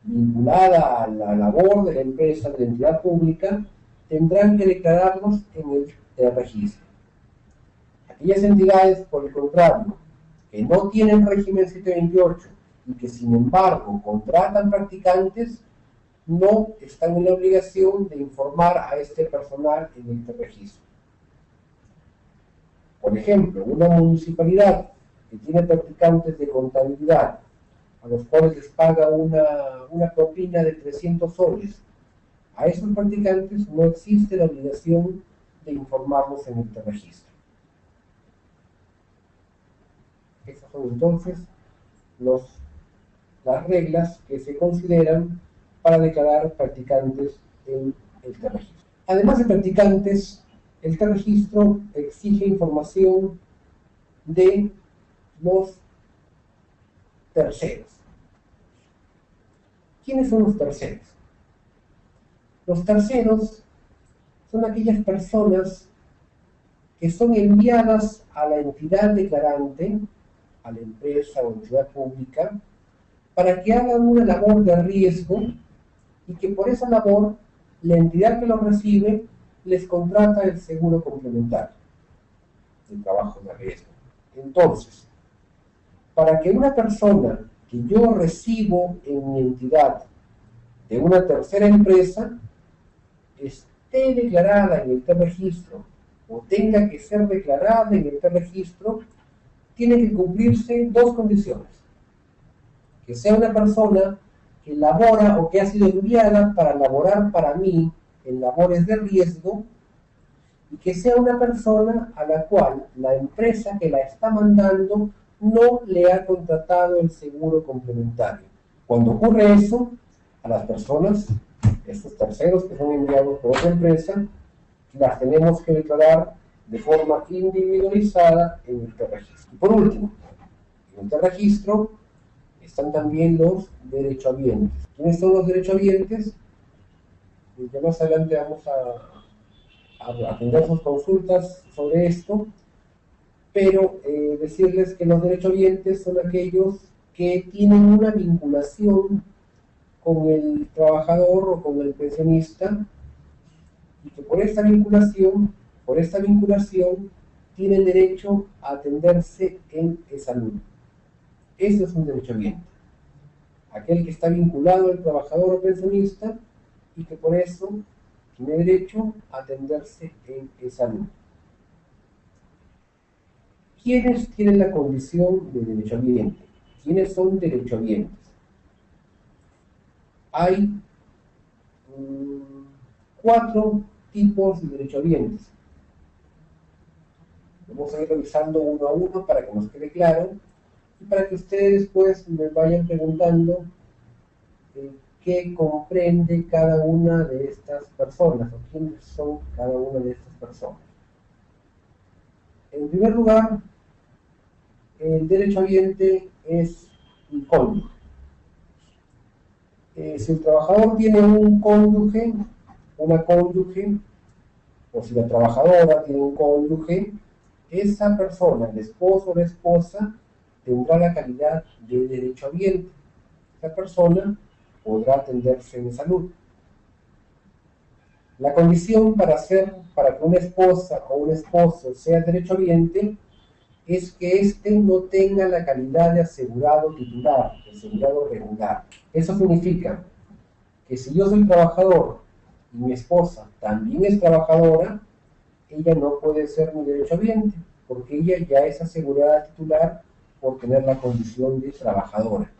vinculada a la labor de la empresa, de la entidad pública, tendrán que declararlos en el registro. Aquellas entidades, por el contrario, que no tienen régimen 728 y que sin embargo contratan practicantes, no están en la obligación de informar a este personal en el registro. Por ejemplo, una municipalidad que tiene practicantes de contabilidad, a los cuales les paga una propina de 300 soles, a esos practicantes no existe la obligación de informarlos en el registro. Esas son entonces las reglas que se consideran para declarar practicantes en el registro. Además de practicantes, el registro exige información de los terceros. ¿Quiénes son los terceros? Los terceros son aquellas personas que son enviadas a la entidad declarante, a la empresa o entidad pública, para que hagan una labor de riesgo y que por esa labor la entidad que los recibe les contrata el seguro complementario de trabajo de riesgo. Entonces, para que una persona que yo recibo en mi entidad de una tercera empresa esté declarada en el registro o tenga que ser declarada en el registro, tiene que cumplirse dos condiciones: que sea una persona que labora o que ha sido enviada para laborar para mí en labores de riesgo, y que sea una persona a la cual la empresa que la está mandando no le ha contratado el seguro complementario. Cuando ocurre eso, a las personas, estos terceros que son enviados por otra empresa, las tenemos que declarar de forma individualizada en el registro. Y por último, en el registro están también los derechohabientes. ¿Quiénes son los derechohabientes? Ya más adelante vamos a atender sus consultas sobre esto, pero decirles que los derechohabientes son aquellos que tienen una vinculación con el trabajador o con el pensionista, y que por esta vinculación tienen derecho a atenderse en salud. Ese es un derechohabiente, aquel que está vinculado al trabajador o pensionista y que por eso tiene derecho a atenderse en salud. ¿Quiénes tienen la condición de derechohabiente? ¿Quiénes son derechohabientes? Hay 4 tipos de derechohabientes. Vamos a ir revisando uno a uno para que nos quede claro y para que ustedes pues me vayan preguntando qué comprende cada una de estas personas o quiénes son cada una de estas personas. En primer lugar, el derechohabiente es un cónyuge. Si el trabajador tiene un cónyuge, una cónyuge, o si la trabajadora tiene un cónyuge, esa persona, el esposo o la esposa, tendrá la calidad de derechohabiente. Esa persona podrá atenderse en salud. La condición para que una esposa o un esposo sea derechohabiente es que éste no tenga la calidad de asegurado titular, de asegurado regular. Eso significa que si yo soy trabajador y mi esposa también es trabajadora, ella no puede ser mi derechohabiente, porque ella ya es asegurada titular por tener la condición de trabajadora.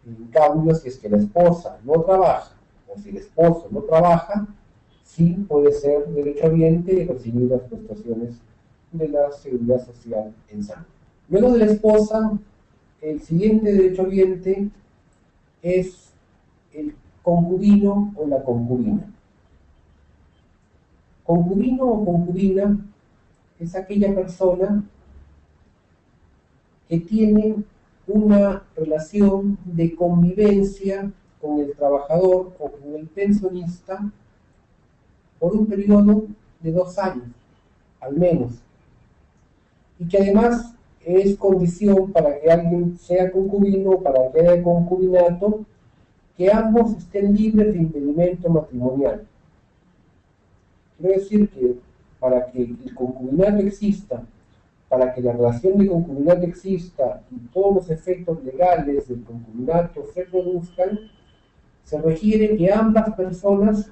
En cambio, si es que la esposa no trabaja, o si el esposo no trabaja, sí puede ser derechohabiente y recibir las prestaciones de la Seguridad Social en salud. Luego de la esposa, el siguiente derechohabiente es el concubino o la concubina. Concubino o concubina es aquella persona que tiene una relación de convivencia con el trabajador o con el pensionista por un periodo de 2 años, al menos, y que además es condición para que alguien sea concubino, para que haya concubinato, que ambos estén libres de impedimento matrimonial. Quiero decir que para que el concubinato exista, para que la relación de concubinato exista y todos los efectos legales del concubinato se produzcan, se requiere que ambas personas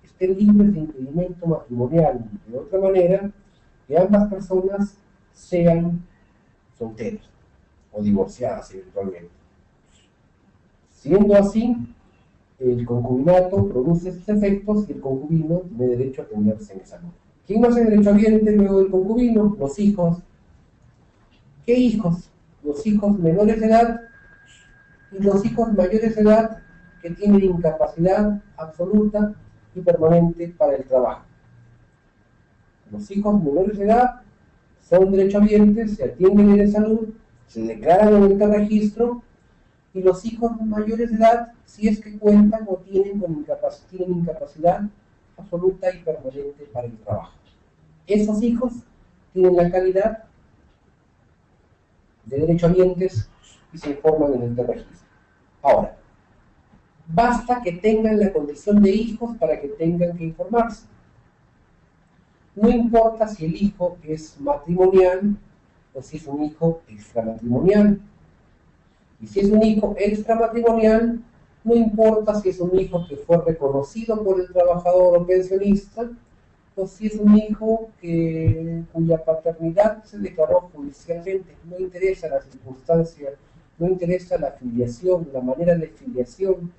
estén libres de impedimento matrimonial. De otra manera, que ambas personas sean solteras o divorciadas eventualmente. Siendo así, el concubinato produce estos efectos y el concubino tiene derecho a atenderse en salud. ¿Quién no hace derechohabiente luego del concubino? Los hijos. ¿Qué hijos? Los hijos menores de edad y los hijos mayores de edad que tienen incapacidad absoluta y permanente para el trabajo. Los hijos menores de edad son derechohabientes, se atienden en salud, se declaran en el registro, y los hijos mayores de edad, si es que cuentan o tienen incapacidad absoluta y permanente para el trabajo. Esos hijos tienen la calidad de derechohabientes y se informan en el registro. Ahora, basta que tengan la condición de hijos para que tengan que informarse. No importa si el hijo es matrimonial o si es un hijo extramatrimonial. Y si es un hijo extramatrimonial, no importa si es un hijo que fue reconocido por el trabajador o pensionista, o si es un hijo cuya paternidad se declaró judicialmente. No interesa la circunstancia, no interesa la filiación, la manera de filiación.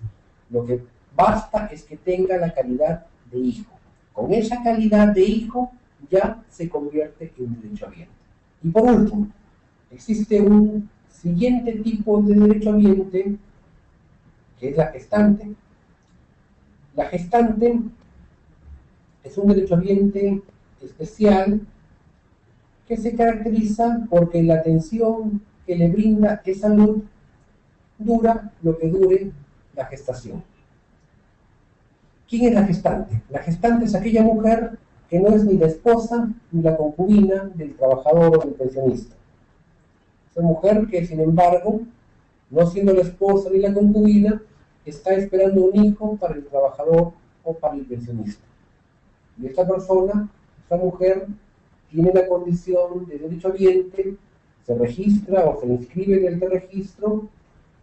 Lo que basta es que tenga la calidad de hijo. Con esa calidad de hijo ya se convierte en derechohabiente. Y por último, existe un siguiente tipo de derechohabiente, que es la gestante. La gestante es un derechohabiente especial que se caracteriza porque la atención que le brinda es salud dura lo que dure la gestación. ¿Quién es la gestante? La gestante es aquella mujer que no es ni la esposa ni la concubina del trabajador o del pensionista. Esa mujer que, sin embargo, no siendo la esposa ni la concubina, está esperando un hijo para el trabajador o para el pensionista. Y esta persona, esta mujer, tiene la condición de derechohabiente, se registra o se inscribe en el registro,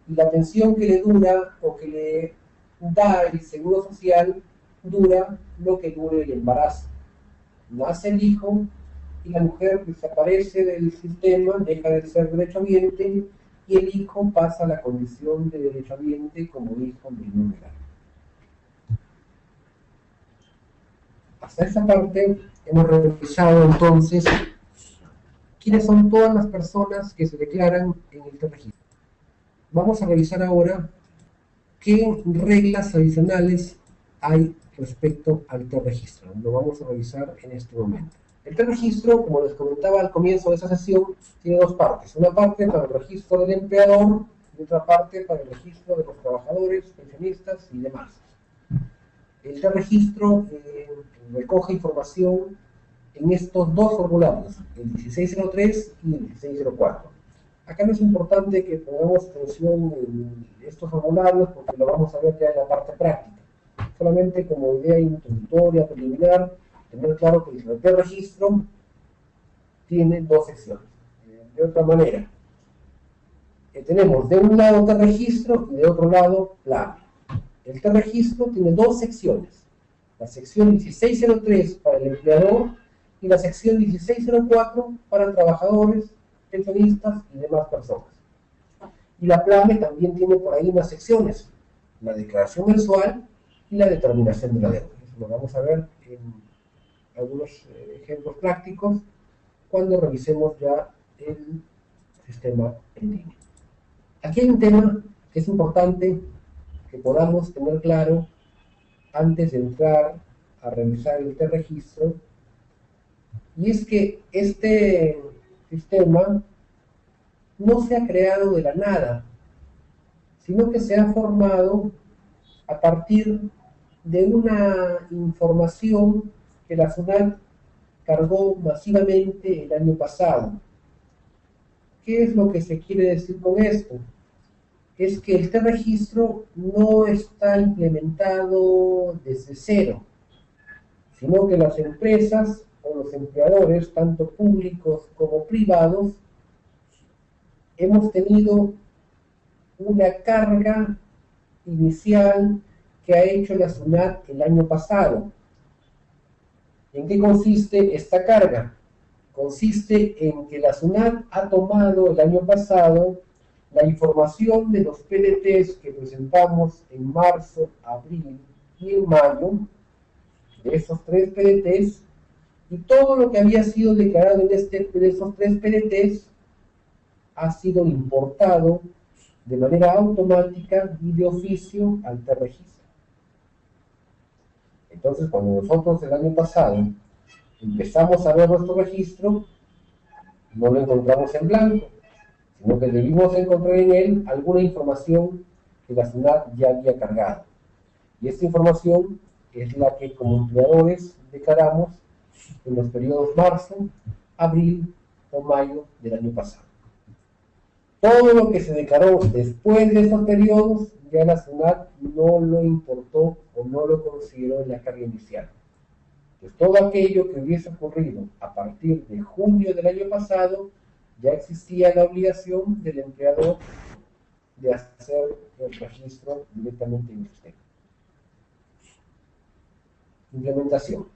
y la pensión que le dura o que le da el Seguro Social dura lo que dure el embarazo. Nace el hijo y la mujer desaparece del sistema, deja de ser derechohabiente y el hijo pasa a la condición de derechohabiente como hijo menor de edad. Hasta esta parte hemos revisado entonces quiénes son todas las personas que se declaran en el registro. Vamos a revisar ahora qué reglas adicionales hay respecto al registro. Lo vamos a revisar en este momento. El registro, como les comentaba al comienzo de esa sesión, tiene dos partes. Una parte para el registro del empleador y otra parte para el registro de los trabajadores, pensionistas y demás. El registro recoge información en estos dos formularios, el 1603 y el 1604. Acá no es importante que pongamos atención en estos formularios porque lo vamos a ver ya en la parte práctica. Solamente como idea introductoria, preliminar, tener claro que el registro tiene dos secciones. De otra manera, tenemos de un lado registro y de otro lado plan. El registro tiene dos secciones, la sección 1603 para el empleador y la sección 1604 para trabajadores, pensionistas y demás personas. Y la PLAME también tiene por ahí unas secciones, la declaración mensual y la determinación de la deuda. Eso lo vamos a ver en algunos ejemplos prácticos cuando revisemos ya el sistema en línea. Aquí hay un tema que es importante que podamos tener claro antes de entrar a revisar el registro, y es que este sistema no se ha creado de la nada, sino que se ha formado a partir de una información que la SUNAT cargó masivamente el año pasado. ¿Qué es lo que se quiere decir con esto? Es que el registro no está implementado desde cero, sino que las empresas o los empleadores, tanto públicos como privados, hemos tenido una carga inicial que ha hecho la SUNAT el año pasado. ¿En qué consiste esta carga? Consiste en que la SUNAT ha tomado el año pasado la información de los PDTs que presentamos en marzo, abril y en mayo, de esos tres PDTs, y todo lo que había sido declarado en de esos tres PDTs ha sido importado de manera automática y de oficio al registro. Entonces, cuando nosotros el año pasado empezamos a ver nuestro registro, no lo encontramos en blanco, sino que debimos encontrar en él alguna información que la SUNAT ya había cargado. Y esta información es la que como empleadores declaramos en los periodos marzo, abril o mayo del año pasado. Todo lo que se declaró después de estos periodos, ya la SUNAT no lo importó o no lo consideró en la carga inicial. Pues todo aquello que hubiese ocurrido a partir de junio del año pasado, ya existía la obligación del empleador de hacer el registro directamente en el sistema. Implementación.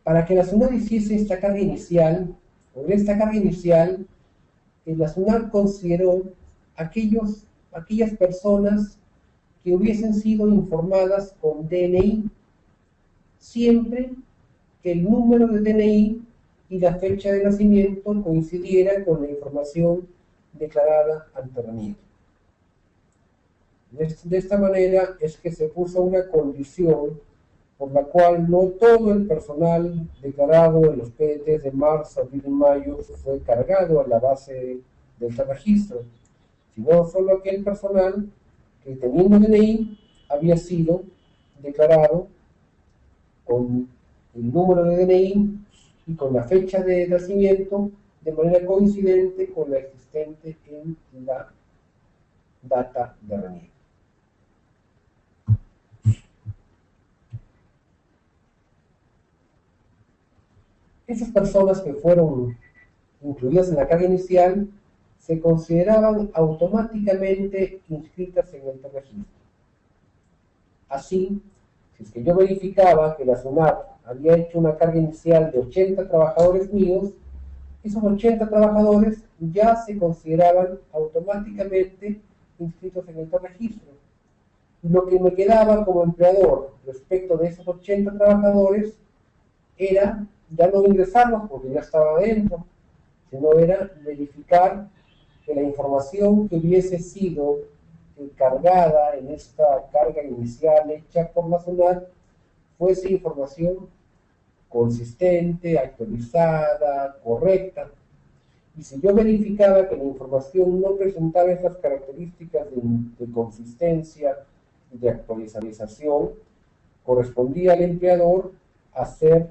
Para que la SUNAT hiciese esta carga inicial, la SUNAT consideró aquellas personas que hubiesen sido informadas con DNI, siempre que el número de DNI y la fecha de nacimiento coincidiera con la información declarada ante RENIEC. De esta manera es que se puso una condición por la cual no todo el personal declarado en los PDTs de marzo, abril y mayo fue cargado a la base del registro, sino solo aquel personal que teniendo DNI había sido declarado con el número de DNI y con la fecha de nacimiento de manera coincidente con la existente en la data de RENIEC. Esas personas que fueron incluidas en la carga inicial se consideraban automáticamente inscritas en el registro. Así, si es que yo verificaba que la SUNAT había hecho una carga inicial de 80 trabajadores míos, esos 80 trabajadores ya se consideraban automáticamente inscritos en el registro. Y lo que me quedaba como empleador respecto de esos 80 trabajadores era ya no ingresarlos porque ya estaba adentro, sino era verificar que la información que hubiese sido cargada en esta carga inicial hecha por la SUNAT fuese información consistente, actualizada, correcta. Y si yo verificaba que la información no presentaba esas características de consistencia y de actualización, correspondía al empleador hacer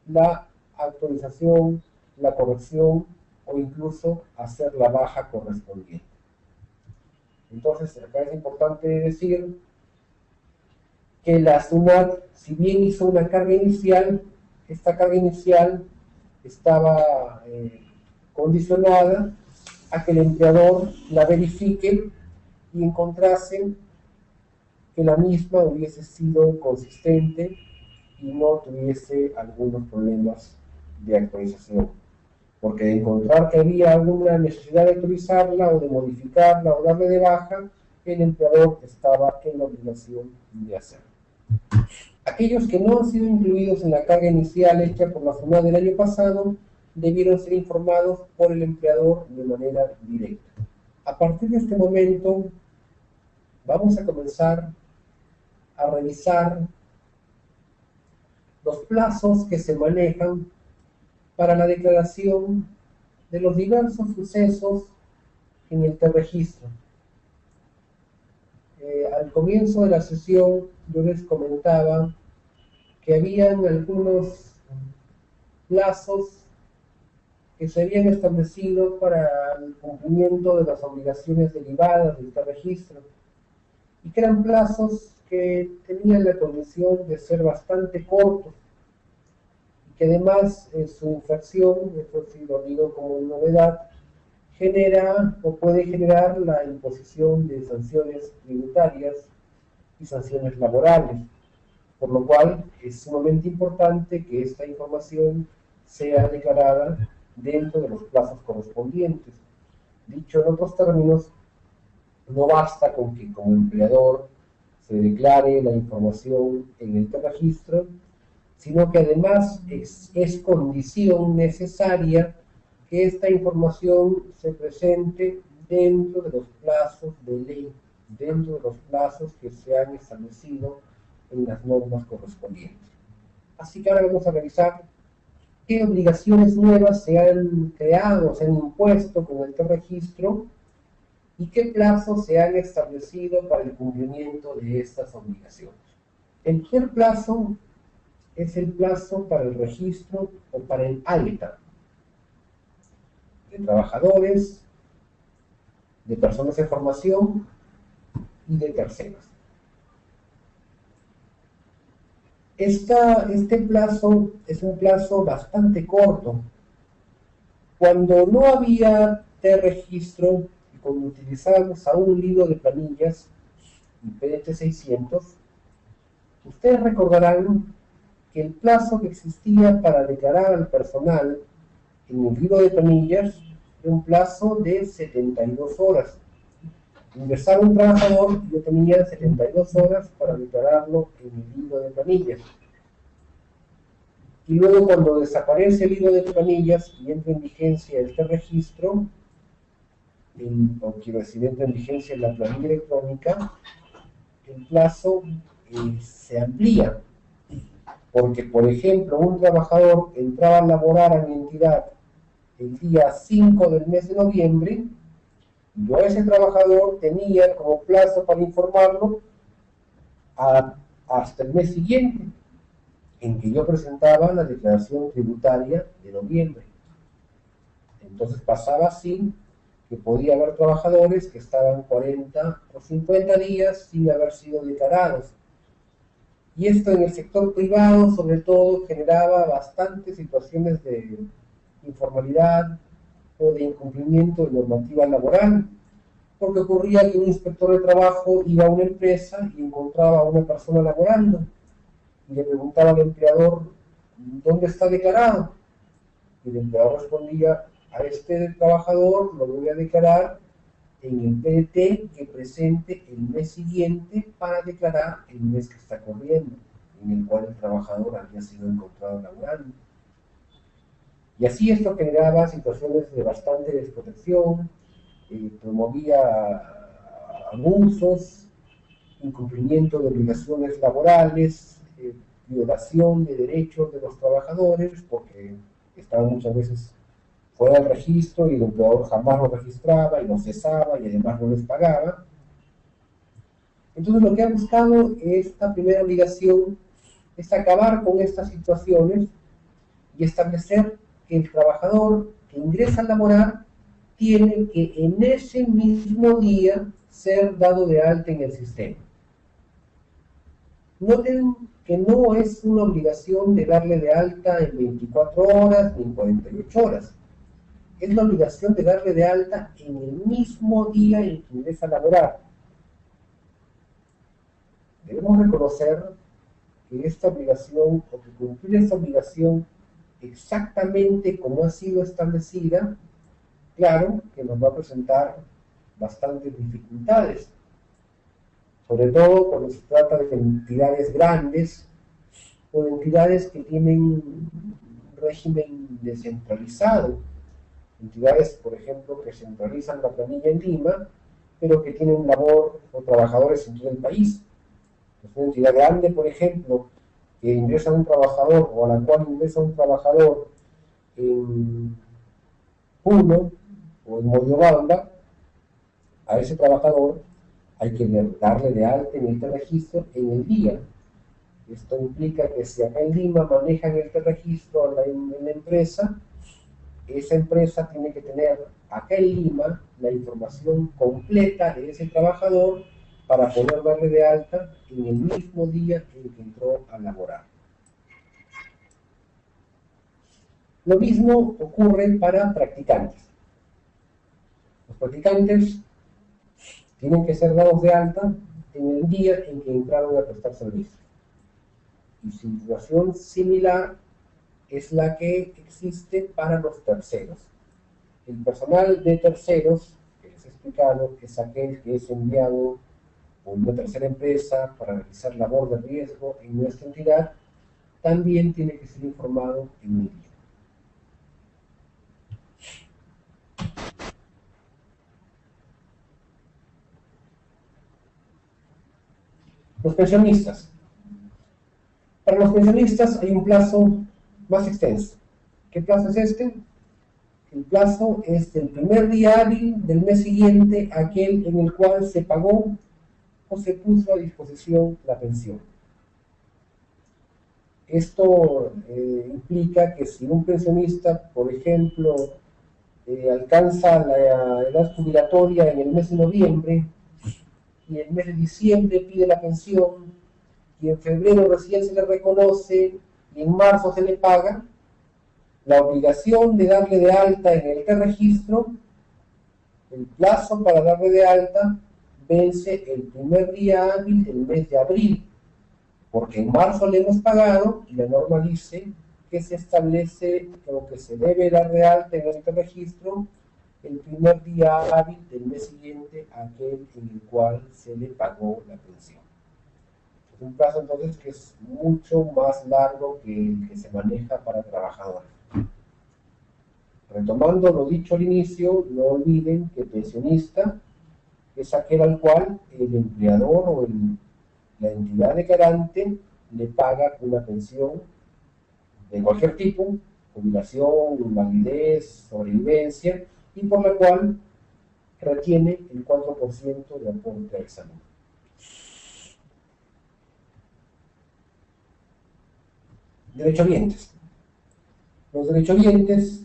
la actualización, la corrección o incluso hacer la baja correspondiente. Entonces, acá es importante decir que la SUNAT, si bien hizo una carga inicial, esta carga inicial estaba condicionada a que el empleador la verifique y encontrase que la misma hubiese sido consistente y no tuviese algunos problemas de actualización. Porque de encontrar que había alguna necesidad de actualizarla o de modificarla o darle de baja, el empleador estaba en la obligación de hacerlo. Aquellos que no han sido incluidos en la carga inicial hecha por la SUNAT del año pasado debieron ser informados por el empleador de manera directa. A partir de este momento vamos a comenzar a revisar los plazos que se manejan para la declaración de los diversos sucesos en el registro. Al comienzo de la sesión yo les comentaba que habían algunos plazos que se habían establecido para el cumplimiento de las obligaciones derivadas del registro y que eran plazos que tenían la condición de ser bastante cortos y que además su infracción, esto sí lo digo como novedad, genera o puede generar la imposición de sanciones tributarias y sanciones laborales, por lo cual es sumamente importante que esta información sea declarada dentro de los plazos correspondientes. Dicho en otros términos, no basta con que como empleador se declare la información en el registro, sino que además es condición necesaria que esta información se presente dentro de los plazos de ley, dentro de los plazos que se han establecido en las normas correspondientes. Así que ahora vamos a revisar qué obligaciones nuevas se han creado, se han impuesto con el registro y qué plazos se han establecido para el cumplimiento de estas obligaciones. El primer plazo es el plazo para el registro o para el alta de trabajadores, de personas en formación y de terceros. Este plazo es un plazo bastante corto. Cuando no había registro y cuando utilizábamos aún un libro de planillas y PDT 600, ustedes recordarán que el plazo que existía para declarar al personal en el libro de planillas era un plazo de 72 horas. Ingresaba un trabajador y yo tenía 72 horas para declararlo en el libro de planillas. Y luego cuando desaparece el libro de planillas y entra en vigencia este registro, o quiero decir, entra en vigencia la planilla electrónica, el plazo se amplía. Porque, por ejemplo, un trabajador entraba a laborar a mi entidad el día 5 del mes de noviembre, y yo a ese trabajador tenía como plazo para informarlo hasta el mes siguiente, en que yo presentaba la declaración tributaria de noviembre. Entonces pasaba así que podía haber trabajadores que estaban 40 o 50 días sin haber sido declarados. Y esto en el sector privado, sobre todo, generaba bastantes situaciones de informalidad o de incumplimiento de normativa laboral, porque ocurría que un inspector de trabajo iba a una empresa y encontraba a una persona laborando y le preguntaba al empleador ¿dónde está declarado? Y el empleador respondía: a este trabajador lo voy a declarar en el PDT que presente el mes siguiente para declarar el mes que está corriendo, en el cual el trabajador había sido encontrado laborando. Y así esto generaba situaciones de bastante desprotección, promovía abusos, incumplimiento de obligaciones laborales, violación de derechos de los trabajadores, porque estaban muchas veces fuera del registro y el empleador jamás lo registraba y lo cesaba y además no les pagaba. Entonces lo que ha buscado esta primera obligación es acabar con estas situaciones y establecer que el trabajador que ingresa a laborar tiene que en ese mismo día ser dado de alta en el sistema. Noten que no es una obligación de darle de alta en 24 horas ni en 48 horas. Es la obligación de darle de alta en el mismo día en que ingresa a laborar. Debemos reconocer que esta obligación, o que cumplir esta obligación exactamente como ha sido establecida, claro que nos va a presentar bastantes dificultades, sobre todo cuando se trata de entidades grandes o de entidades que tienen un régimen descentralizado, entidades, por ejemplo, que centralizan la planilla en Lima, pero que tienen labor o trabajadores en todo el país. Es una entidad grande, por ejemplo, que ingresa un trabajador o a la cual ingresa un trabajador en Puno o en Moyobamba, a ese trabajador hay que darle de alta en este registro en el día. Esto implica que si acá en Lima manejan este registro en la empresa, esa empresa tiene que tener acá en Lima la información completa de ese trabajador para poder darle de alta en el mismo día en que entró a laborar. Lo mismo ocurre para practicantes. Los practicantes tienen que ser dados de alta en el día en que entraron a prestar servicio. Y situación similar es la que existe para los terceros. El personal de terceros, que les he explicado, es aquel que es enviado por una tercera empresa para realizar labor de riesgo en nuestra entidad, también tiene que ser informado en el día. Los pensionistas. Para los pensionistas hay un plazo más extenso. ¿Qué plazo es este? El plazo es el primer día hábil del mes siguiente a aquel en el cual se pagó o se puso a disposición la pensión. Esto implica que si un pensionista, por ejemplo, alcanza la edad jubilatoria en el mes de noviembre y en el mes de diciembre pide la pensión y en febrero recién se le reconoce y en marzo se le paga, la obligación de darle de alta en el registro, el plazo para darle de alta vence el primer día hábil del mes de abril, porque en marzo le hemos pagado y la norma dice que se establece lo que se debe dar de alta en este registro el primer día hábil del mes siguiente a aquel en el cual se le pagó la pensión. Es un plazo entonces que es mucho más largo que el que se maneja para trabajadores. Retomando lo dicho al inicio, no olviden que pensionista es aquel al cual el empleador o la entidad declarante le paga una pensión de cualquier tipo, jubilación, invalidez, sobrevivencia, y por la cual retiene el 4% de aporte al salud. Derechohabientes. Los derechohabientes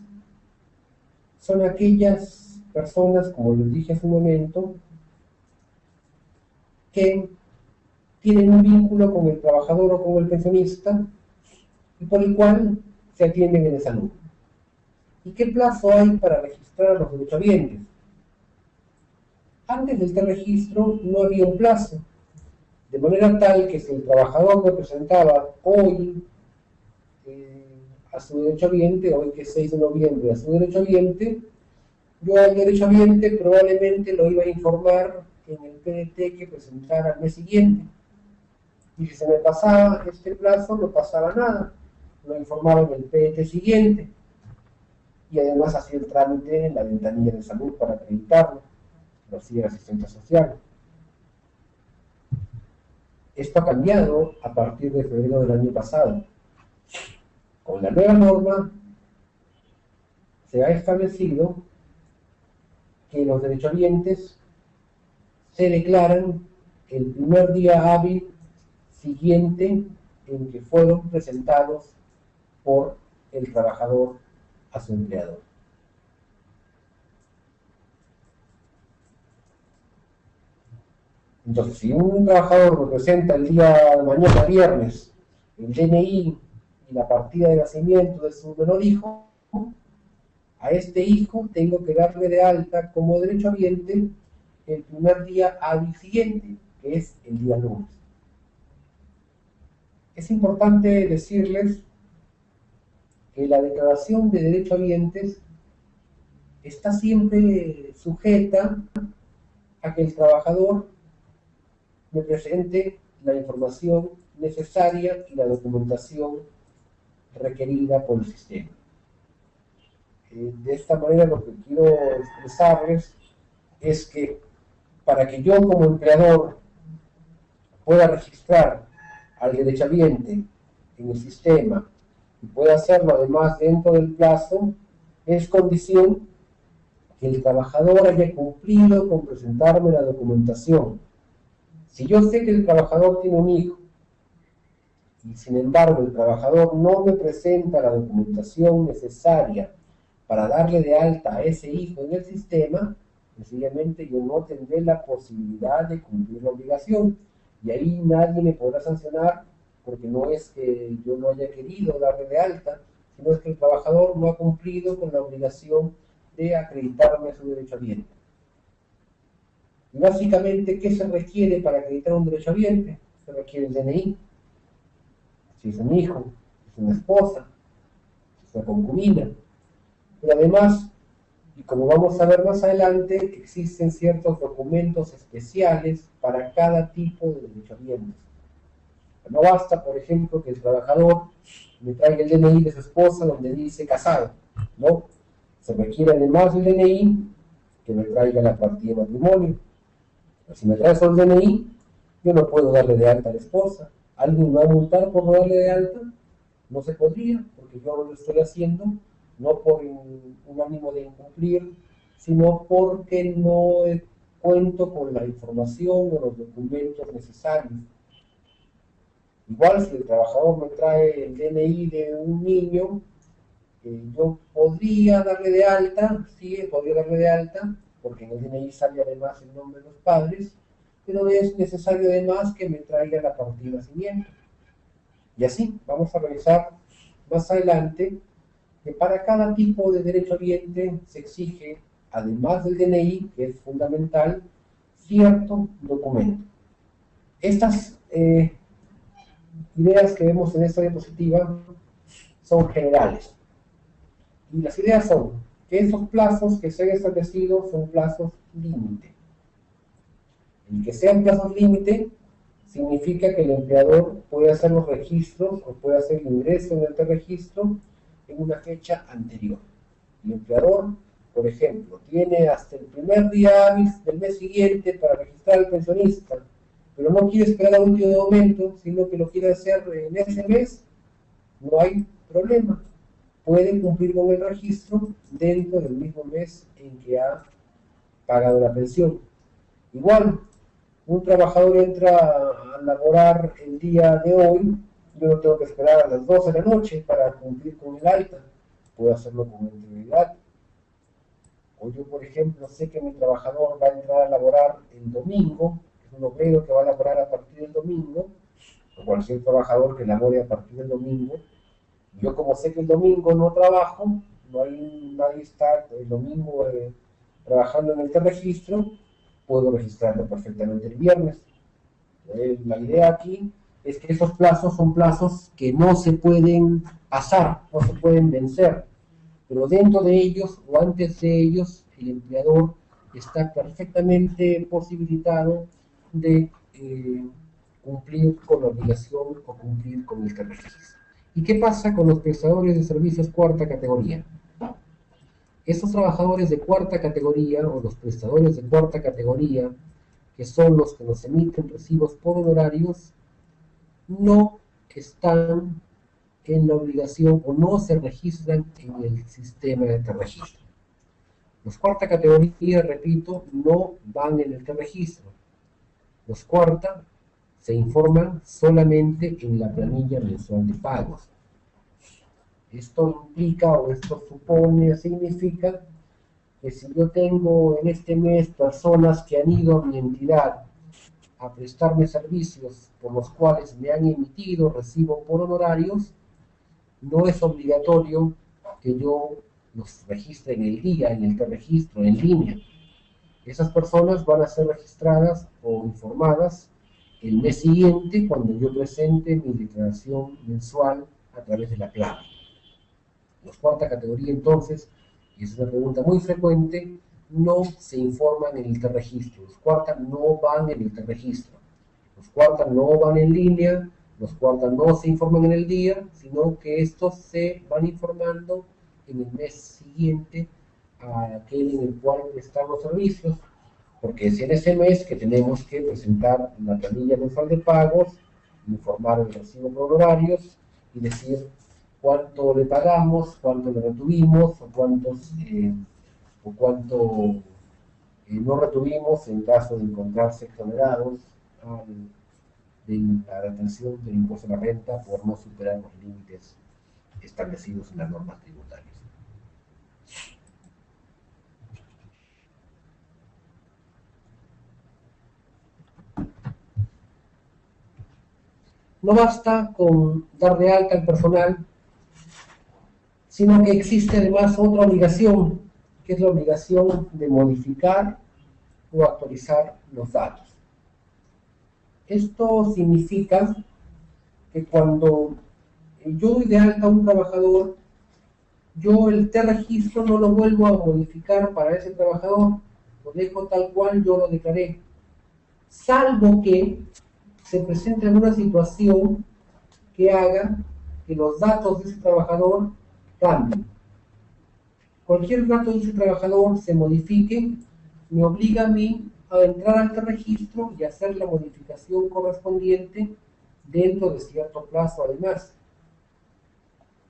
son aquellas personas, como les dije hace un momento, que tienen un vínculo con el trabajador o con el pensionista y por el cual se atienden en salud. ¿Y qué plazo hay para registrar a los derechohabientes? Antes de este registro no había un plazo, de manera tal que si el trabajador me presentaba hoy a su derechohabiente, hoy que es 6 de noviembre, a su derechohabiente, yo al derechohabiente probablemente lo iba a informar en el PDT que presentara al mes siguiente. Y si se me pasaba este plazo, no pasaba nada. Lo informaba en el PDT siguiente. Y además hacía el trámite en la ventanilla de salud para acreditarlo. Lo hacía el asistente social. Esto ha cambiado a partir de febrero del año pasado. Con la nueva norma se ha establecido que los derechohabientes se declaran el primer día hábil siguiente en que fueron presentados por el trabajador a su empleador. Entonces, si un trabajador me presenta el día de mañana, viernes, el DNI y la partida de nacimiento de su menor hijo, a este hijo tengo que darle de alta como derechohabiente el primer día hábil siguiente, que es el día lunes. Es importante decirles que la declaración de derechohabientes está siempre sujeta a que el trabajador me presente la información necesaria y la documentación requerida por el sistema. De esta manera lo que quiero expresarles es que para que yo como empleador pueda registrar al derechohabiente en el sistema y pueda hacerlo además dentro del plazo, es condición que el trabajador haya cumplido con presentarme la documentación. Si yo sé que el trabajador tiene un hijo y sin embargo el trabajador no me presenta la documentación necesaria para darle de alta a ese hijo en el sistema, sencillamente yo no tendré la posibilidad de cumplir la obligación y ahí nadie me podrá sancionar porque no es que yo no haya querido darle de alta, sino es que el trabajador no ha cumplido con la obligación de acreditarme a su derechohabiente. Y básicamente, ¿qué se requiere para acreditar un derechohabiente? Se requiere el DNI, si es un hijo, si es una esposa, si es una concubina. Pero además, y como vamos a ver más adelante, existen ciertos documentos especiales para cada tipo de derechohabientes. No basta, por ejemplo, que el trabajador me traiga el DNI de su esposa donde dice casado, ¿no? Se requiere además del DNI que me traiga la partida de matrimonio. Pero si me trae solo el DNI, yo no puedo darle de alta a la esposa. ¿Alguien me va a multar por no darle de alta? No se podría, porque yo lo estoy haciendo no por un ánimo de incumplir, sino porque no cuento con la información o los documentos necesarios. Igual si el trabajador me trae el DNI de un niño, yo podría darle de alta, sí, podría darle de alta, porque en el DNI sale además el nombre de los padres, pero es necesario además que me traiga la partida de nacimiento. Y así vamos a revisar más adelante que para cada tipo de derechohabiente se exige, además del DNI, que es fundamental, cierto documento. Estas ideas que vemos en esta diapositiva son generales. Y las ideas son que esos plazos que se han establecido son plazos límite. El que sean plazos límite significa que el empleador puede hacer los registros o puede hacer el ingreso en el registro en una fecha anterior. El empleador, por ejemplo, tiene hasta el primer día hábil del mes siguiente para registrar al pensionista, pero no quiere esperar al último momento, sino que lo quiere hacer en ese mes, no hay problema. Puede cumplir con el registro dentro del mismo mes en que ha pagado la pensión. Igual, un trabajador entra a laborar el día de hoy, yo no tengo que esperar a las 12 de la noche para cumplir con el alta, puedo hacerlo con anterioridad. O yo, por ejemplo, sé que mi trabajador va a entrar a laborar el domingo, es un obrero que va a laborar a partir del domingo, o cualquier trabajador que labore a partir del domingo. Yo, como sé que el domingo no trabajo, nadie está el domingo trabajando en el registro, puedo registrarlo perfectamente el viernes. La idea aquí es que esos plazos son plazos que no se pueden pasar, no se pueden vencer, pero dentro de ellos o antes de ellos el empleador está perfectamente posibilitado de cumplir con la obligación o cumplir con el registro. ¿Y qué pasa con los prestadores de servicios cuarta categoría? Esos trabajadores de cuarta categoría o los prestadores de cuarta categoría, que son los que nos emiten recibos por honorarios, no están en la obligación o no se registran en el sistema de registro. Los cuarta categoría, repito, no van en el registro. Los cuarta se informan solamente en la planilla mensual de pagos. Esto implica o esto supone, significa que si yo tengo en este mes personas que han ido a mi entidad a prestarme servicios por los cuales me han emitido recibo por honorarios, no es obligatorio que yo los registre en el día, en el registro, en línea. Esas personas van a ser registradas o informadas el mes siguiente cuando yo presente mi declaración mensual a través de la clave. Los cuarta categoría, entonces, y es una pregunta muy frecuente, no se informan en el registro. Los cuarta no van en el registro. Los cuarta no van en línea, los cuarta no se informan en el día, sino que estos se van informando en el mes siguiente a aquel en el cual prestar los servicios, porque es en ese mes que tenemos que presentar una planilla mensual de pagos, informar el recibo por horarios y decir cuánto le pagamos, cuánto le retuvimos o cuánto no retuvimos en caso de encontrarse exonerados de la retención del impuesto a la renta por no superar los límites establecidos en las normas tributarias. No basta con dar de alta al personal, sino que existe además otra obligación, que es la obligación de modificar o actualizar los datos. Esto significa que cuando yo doy de alta a un trabajador, yo el registro no lo vuelvo a modificar para ese trabajador, lo dejo tal cual yo lo declaré, salvo que se presente alguna situación que haga que los datos de ese trabajador cambien. Cualquier dato de ese trabajador se modifique, me obliga a mí a entrar al registro y hacer la modificación correspondiente dentro de cierto plazo además.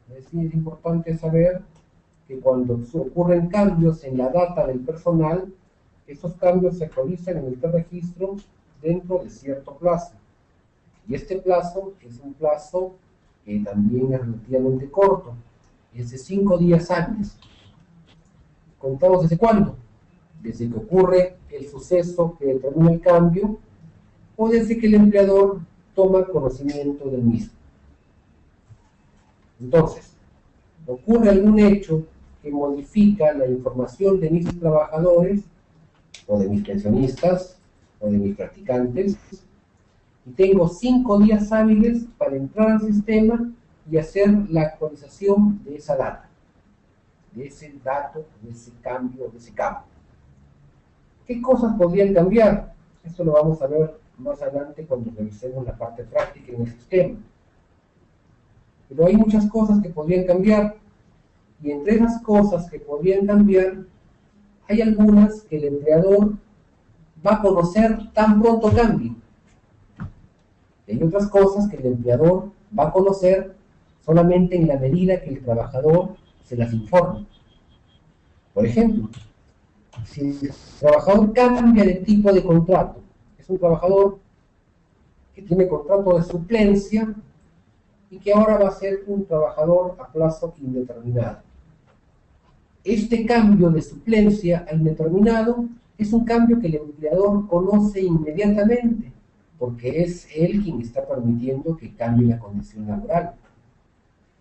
Es decir, es importante saber que cuando ocurren cambios en la data del personal, esos cambios se actualizan en el registro dentro de cierto plazo. Y este plazo es un plazo que también es relativamente corto, es de 5 días hábiles. ¿Contados desde cuándo? Desde que ocurre el suceso que determina el cambio o desde que el empleador toma conocimiento del mismo. Entonces, ocurre algún hecho que modifica la información de mis trabajadores o de mis pensionistas o de mis practicantes, y tengo 5 días hábiles para entrar al sistema y hacer la actualización de esa data, de ese dato, de ese cambio, de ese campo. ¿Qué cosas podrían cambiar? Esto lo vamos a ver más adelante cuando revisemos la parte práctica en el sistema. Pero hay muchas cosas que podrían cambiar, y entre esas cosas que podrían cambiar, hay algunas que el empleador va a conocer tan pronto cambie. Y hay otras cosas que el empleador va a conocer solamente en la medida que el trabajador se las informe. Por ejemplo, si el trabajador cambia de tipo de contrato, es un trabajador que tiene contrato de suplencia y que ahora va a ser un trabajador a plazo indeterminado. Este cambio de suplencia a indeterminado es un cambio que el empleador conoce inmediatamente, porque es él quien está permitiendo que cambie la condición laboral.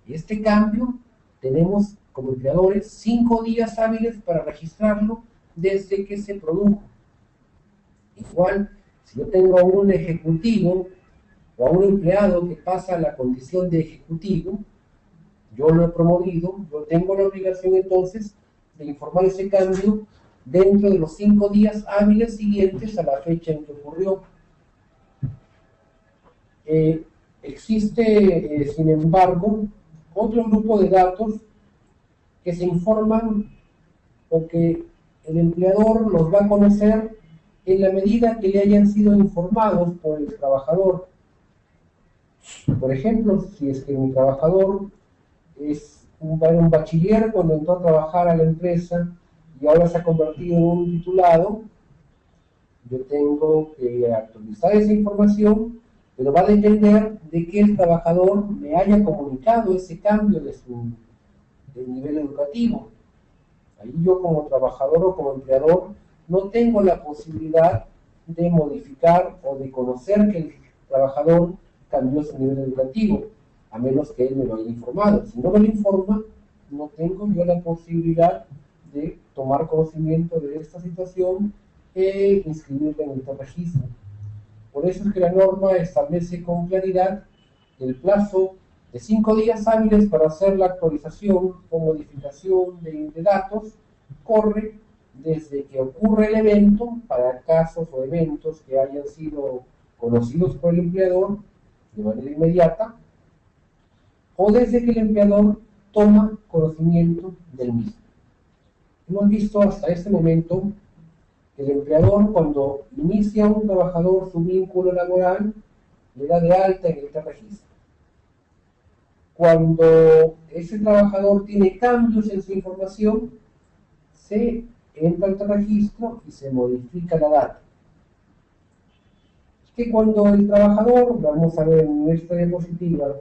Y este cambio tenemos como empleadores 5 días hábiles para registrarlo desde que se produjo. Igual, si yo tengo a un ejecutivo o a un empleado que pasa a la condición de ejecutivo, yo lo he promovido, yo tengo la obligación entonces de informar ese cambio dentro de los 5 días hábiles siguientes a la fecha en que ocurrió. Existe, sin embargo, otro grupo de datos que se informan o que el empleador los va a conocer en la medida que le hayan sido informados por el trabajador. Por ejemplo, si es que mi trabajador era un bachiller cuando entró a trabajar a la empresa y ahora se ha convertido en un titulado, yo tengo que actualizar esa información, pero va a depender de que el trabajador me haya comunicado ese cambio del nivel educativo. Ahí yo como trabajador o como empleador no tengo la posibilidad de modificar o de conocer que el trabajador cambió su nivel educativo, a menos que él me lo haya informado. Si no me lo informa, no tengo yo la posibilidad de tomar conocimiento de esta situación e inscribirla en el registro. Por eso es que la norma establece con claridad el plazo de 5 días hábiles para hacer la actualización o modificación de datos corre desde que ocurre el evento, para casos o eventos que hayan sido conocidos por el empleador de manera inmediata, o desde que el empleador toma conocimiento del mismo. Hemos visto hasta este momento que el empleador, cuando inicia a un trabajador su vínculo laboral, le da de alta en el registro. Cuando ese trabajador tiene cambios en su información, se entra al registro y se modifica la data. Que cuando el trabajador, vamos a ver en esta diapositiva,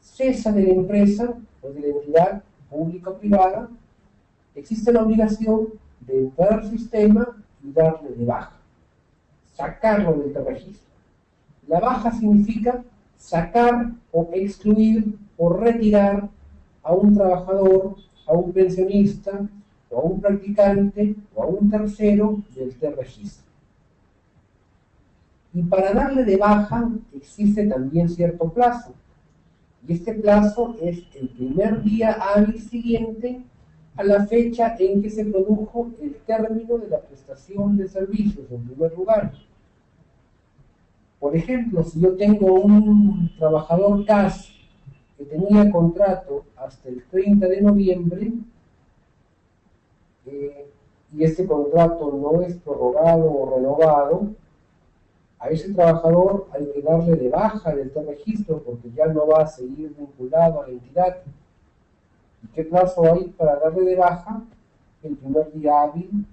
cesa de la empresa o de la entidad pública o privada, existe la obligación de entrar al sistema y darle de baja, sacarlo del registro. La baja significa sacar o excluir o retirar a un trabajador, a un pensionista, o a un practicante, o a un tercero del registro. Y para darle de baja existe también cierto plazo. Y este plazo es el primer día hábil siguiente a la fecha en que se produjo el término de la prestación de servicios, en primer lugar. Por ejemplo, si yo tengo un trabajador CAS que tenía contrato hasta el 30 de noviembre, y este contrato no es prorrogado o renovado, a ese trabajador hay que darle de baja del registro porque ya no va a seguir vinculado a la entidad. ¿Y qué plazo hay para darle de baja? El primer día hábil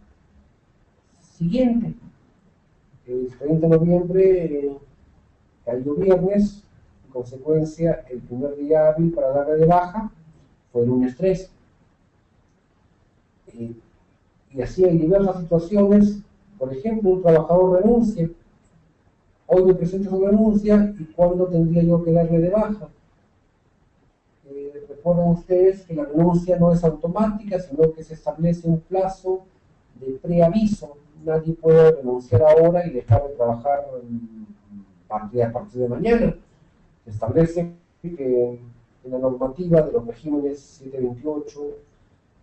siguiente. El 30 de noviembre cayó viernes, en consecuencia el primer día hábil para darle de baja fue el lunes 3. Y así hay diversas situaciones. Por ejemplo, un trabajador renuncia. Hoy me presenta su renuncia y ¿cuándo tendría yo que darle de baja? Recuerdan ustedes que la renuncia no es automática, sino que se establece un plazo de preaviso. Nadie puede renunciar ahora y dejar de trabajar a partir de mañana. Se establece que en la normativa de los regímenes 728,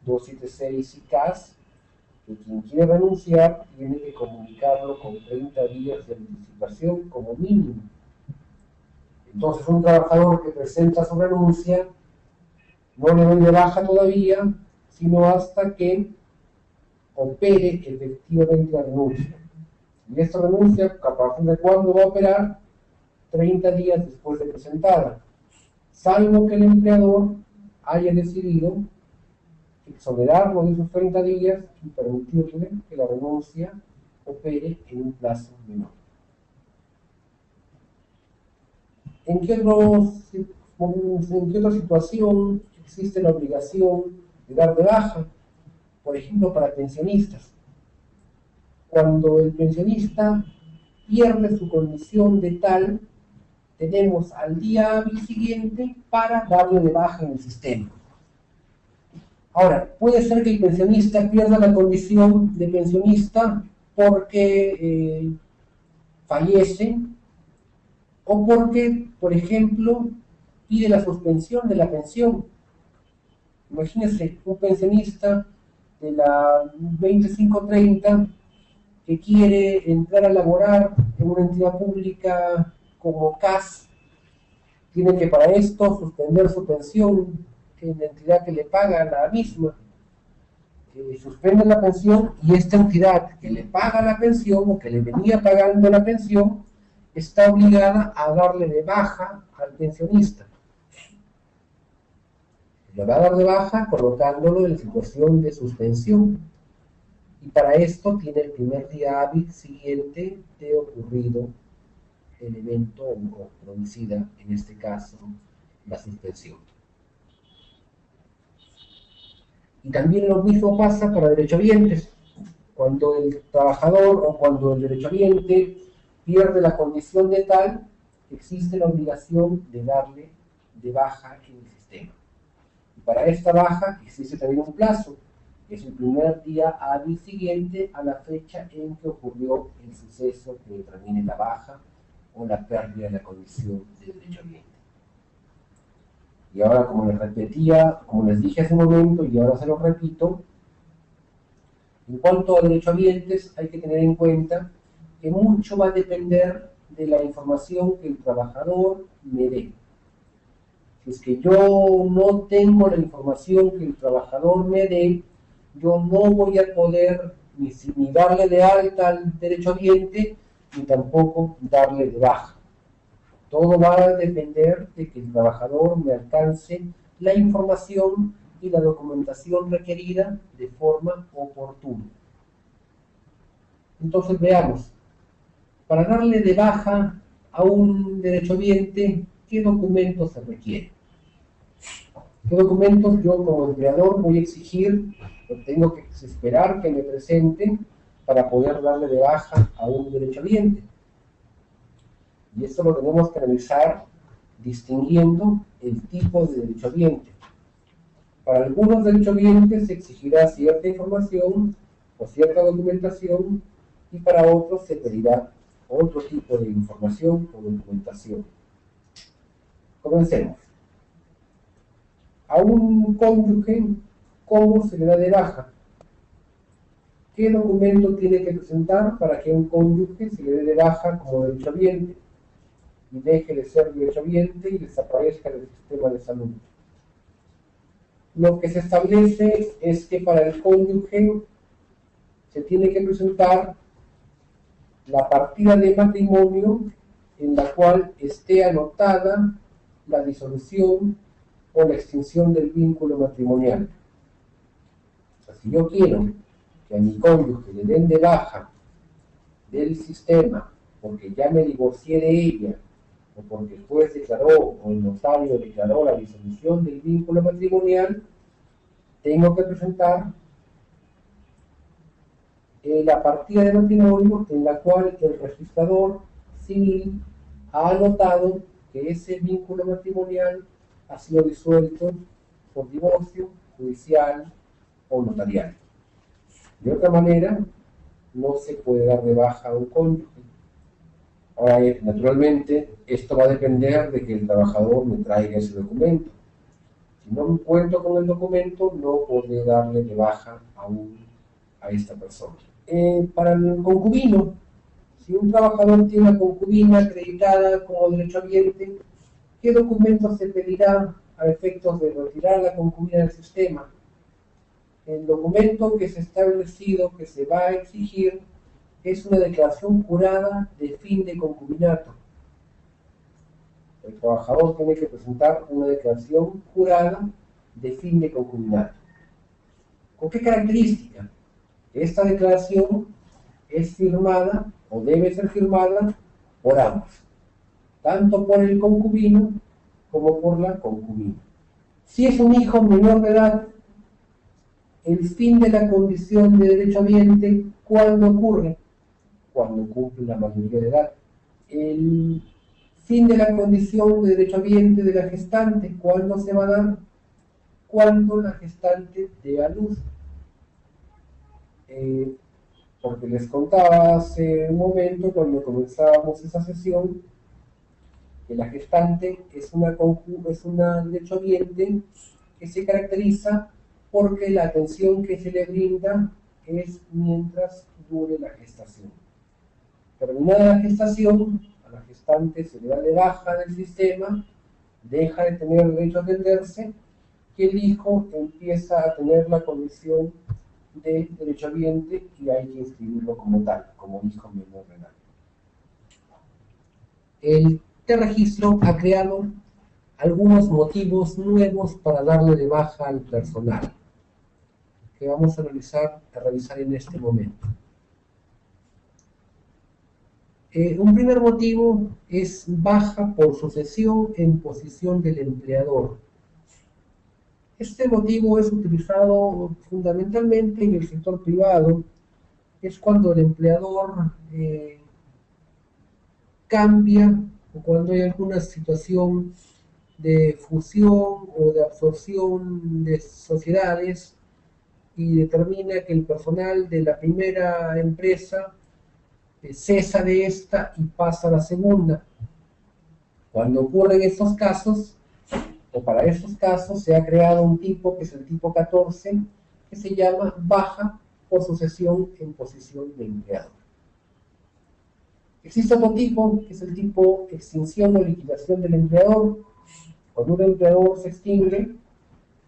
276 y CAS, que quien quiere renunciar tiene que comunicarlo con 30 días de anticipación como mínimo. Entonces, un trabajador que presenta su renuncia no le doy de baja todavía, sino hasta que opere efectivamente la renuncia. Y esta renuncia, ¿a partir de cuándo va a operar? 30 días después de presentada, salvo que el empleador haya decidido exonerarlo de esos 30 días y permitirle que la renuncia opere en un plazo menor. ¿En qué otra situación existe la obligación de dar de baja? Por ejemplo, para pensionistas. Cuando el pensionista pierde su condición de tal, tenemos al día hábil siguiente para darle de baja en el sistema. Ahora, puede ser que el pensionista pierda la condición de pensionista porque fallece o porque, por ejemplo, pide la suspensión de la pensión. Imagínense un pensionista de la 2530 que quiere entrar a laborar en una entidad pública como CAS, tiene que para esto suspender su pensión en la entidad que le paga la misma. Suspende la pensión y esta entidad que le paga la pensión o que le venía pagando la pensión está obligada a darle de baja al pensionista. Le va a dar de baja colocándolo en situación de suspensión. Y para esto tiene el primer día hábil siguiente de ocurrido el evento o producida, en este caso, la suspensión. Y también lo mismo pasa para derechohabientes. Cuando el trabajador o cuando el derechohabiente pierde la condición de tal, existe la obligación de darle de baja en el sistema. Y para esta baja existe también un plazo, que es el primer día hábil siguiente a la fecha en que ocurrió el suceso que determine la baja o la pérdida de la condición de derechohabiente. Y ahora, como les repetía, como les dije hace un momento y ahora se lo repito, en cuanto a derechohabientes hay que tener en cuenta que mucho va a depender de la información que el trabajador me dé. Si es que yo no tengo la información que el trabajador me dé, yo no voy a poder ni darle de alta al derechohabiente, ni tampoco darle de baja. Todo va a depender de que el trabajador me alcance la información y la documentación requerida de forma oportuna. Entonces veamos, para darle de baja a un derechohabiente, ¿qué documentos se requieren? ¿Qué documentos yo como empleador voy a exigir o tengo que esperar que me presenten para poder darle de baja a un derechohabiente? Y esto lo tenemos que analizar distinguiendo el tipo de derechohabiente. Para algunos derechohabientes se exigirá cierta información o cierta documentación y para otros se pedirá otro tipo de información o documentación. Comencemos. A un cónyuge, ¿cómo se le da de baja? ¿Qué documento tiene que presentar para que a un cónyuge se le dé de baja como derechohabiente y deje de ser derechohabiente y desaparezca del sistema de salud? Lo que se establece es que para el cónyuge se tiene que presentar la partida de matrimonio en la cual esté anotada la disolución o la extinción del vínculo matrimonial. O sea, si yo quiero que a mi cónyuge le den de baja del sistema porque ya me divorcié de ella, o porque el juez declaró o el notario declaró la disolución del vínculo matrimonial, tengo que presentar la partida de matrimonio en la cual el registrador civil ha anotado que ese vínculo matrimonial ha sido disuelto por divorcio judicial o notarial. De otra manera, no se puede dar de baja a un cónyuge. Ahora, naturalmente, esto va a depender de que el trabajador me traiga ese documento. Si no cuento con el documento, no podré darle de baja a esta persona. Para el concubino, si un trabajador tiene una concubina acreditada como derechohabiente, ¿qué documentos se pedirá a efectos de retirar la concubina del sistema? El documento que se ha establecido que se va a exigir es una declaración jurada de fin de concubinato. El trabajador tiene que presentar una declaración jurada de fin de concubinato. ¿Con qué característica? Esta declaración es firmada o debe ser firmada por ambos, tanto por el concubino como por la concubina. Si es un hijo menor de edad, el fin de la condición de derechohabiente, ¿cuándo ocurre? Cuando cumple la mayoría de edad. El fin de la condición de derechohabiente de la gestante, ¿cuándo se va a dar? Cuando la gestante dé a luz. Porque les contaba hace un momento, cuando comenzábamos esa sesión, que la gestante es una derechohabiente que se caracteriza porque la atención que se le brinda es mientras dure la gestación. Terminada la gestación, a la gestante se le da de baja del sistema, deja de tener derecho a atenderse, y el hijo empieza a tener la condición de derechohabiente y hay que inscribirlo como tal, como hijo menor de edad. El T-Registro ha creado algunos motivos nuevos para darle de baja al personal, que vamos a revisar en este momento. Un primer motivo es baja por sucesión en posición del empleador. Este motivo es utilizado fundamentalmente en el sector privado. Es cuando el empleador cambia o cuando hay alguna situación de fusión o de absorción de sociedades y determina que el personal de la primera empresa cesa de esta y pasa a la segunda. Cuando ocurren estos casos, o para estos casos, se ha creado un tipo que es el tipo 14, que se llama baja por sucesión en posición de empleador. Existe otro tipo, que es el tipo extinción o liquidación del empleador. Cuando un empleador se extingue,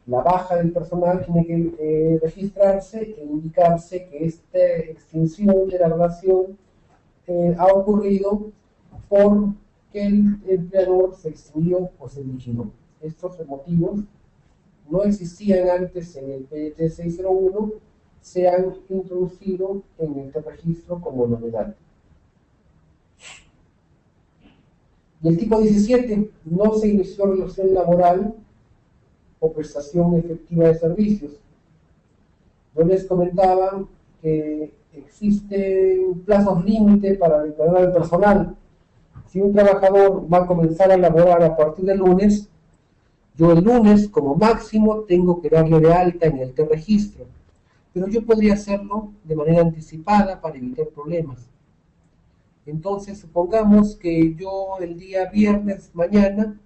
la baja del personal tiene que registrarse e indicarse que esta extinción de la relación ha ocurrido porque el empleador se extinguió o se liquidó. Estos motivos no existían antes en el PDT 601, se han introducido en este registro como novedad. Y el tipo 17, no se inició relación laboral o prestación efectiva de servicios. Yo les comentaba que existen plazos límite para declarar al personal. Si un trabajador va a comenzar a laborar a partir del lunes, yo el lunes, como máximo, tengo que darle de alta en el T-Registro. Pero yo podría hacerlo de manera anticipada para evitar problemas. Entonces, supongamos que yo el día viernes, mañana,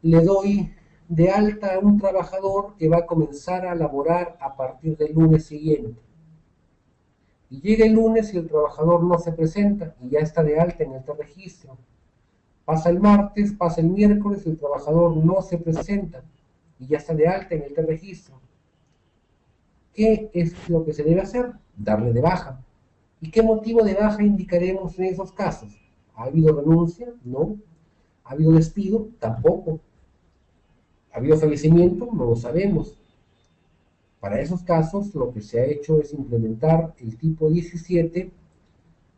le doy de alta a un trabajador que va a comenzar a laborar a partir del lunes siguiente. Y llega el lunes y el trabajador no se presenta y ya está de alta en el T-Registro. Pasa el martes, pasa el miércoles y el trabajador no se presenta y ya está de alta en el T-Registro. ¿Qué es lo que se debe hacer? Darle de baja. ¿Y qué motivo de baja indicaremos en esos casos? ¿Ha habido renuncia? No. ¿Ha habido despido? Tampoco. ¿Ha habido fallecimiento? No lo sabemos. Para esos casos, lo que se ha hecho es implementar el tipo 17,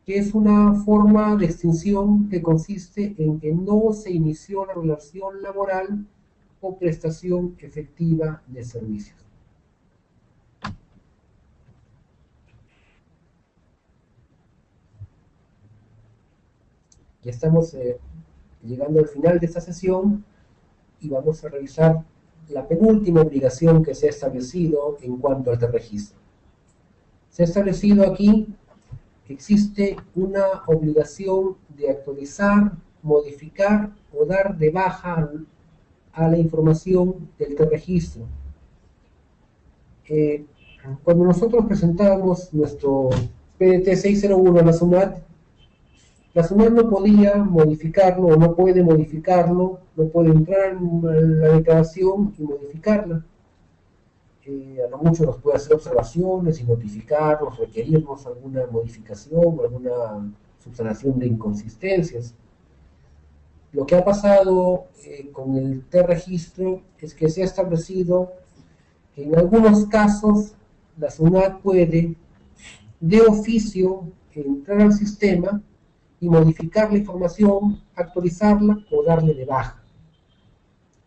que es una forma de extinción que consiste en que no se inició la relación laboral o prestación efectiva de servicios. Ya estamos llegando al final de esta sesión y vamos a revisar la penúltima obligación que se ha establecido en cuanto al registro. Se ha establecido aquí que existe una obligación de actualizar, modificar o dar de baja a la información del registro. Cuando nosotros presentamos nuestro PDT 601 a la SUNAT no podía modificarlo o no puede modificarlo, no puede entrar en la declaración y modificarla. A lo mucho nos puede hacer observaciones y notificarnos, requerirnos alguna modificación, alguna subsanación de inconsistencias. Lo que ha pasado con el T-Registro es que se ha establecido que en algunos casos la SUNAT puede de oficio entrar al sistema y modificar la información, actualizarla o darle de baja.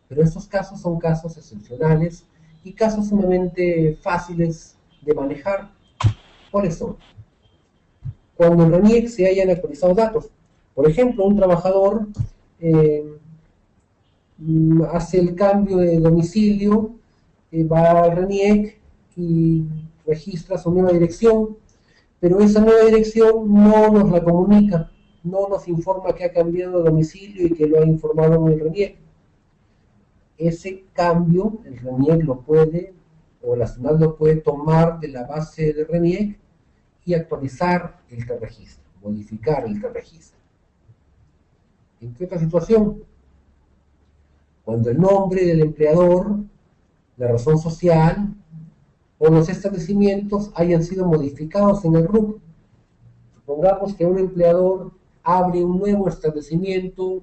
Pero estos casos son casos excepcionales y casos sumamente fáciles de manejar. ¿Cuáles son? Cuando en RENIEC se hayan actualizado datos. Por ejemplo, un trabajador hace el cambio de domicilio, va al RENIEC y registra su nueva dirección, pero esa nueva dirección no nos la comunica, no nos informa que ha cambiado de domicilio y que lo ha informado en el RENIEC. Ese cambio, el RENIEC lo puede, o la SUNAT lo puede tomar de la base de RENIEC y actualizar el T-Registro, modificar el T-Registro. ¿En qué otra situación? Cuando el nombre del empleador, la razón social o los establecimientos hayan sido modificados en el RUC. Supongamos que un empleador abre un nuevo establecimiento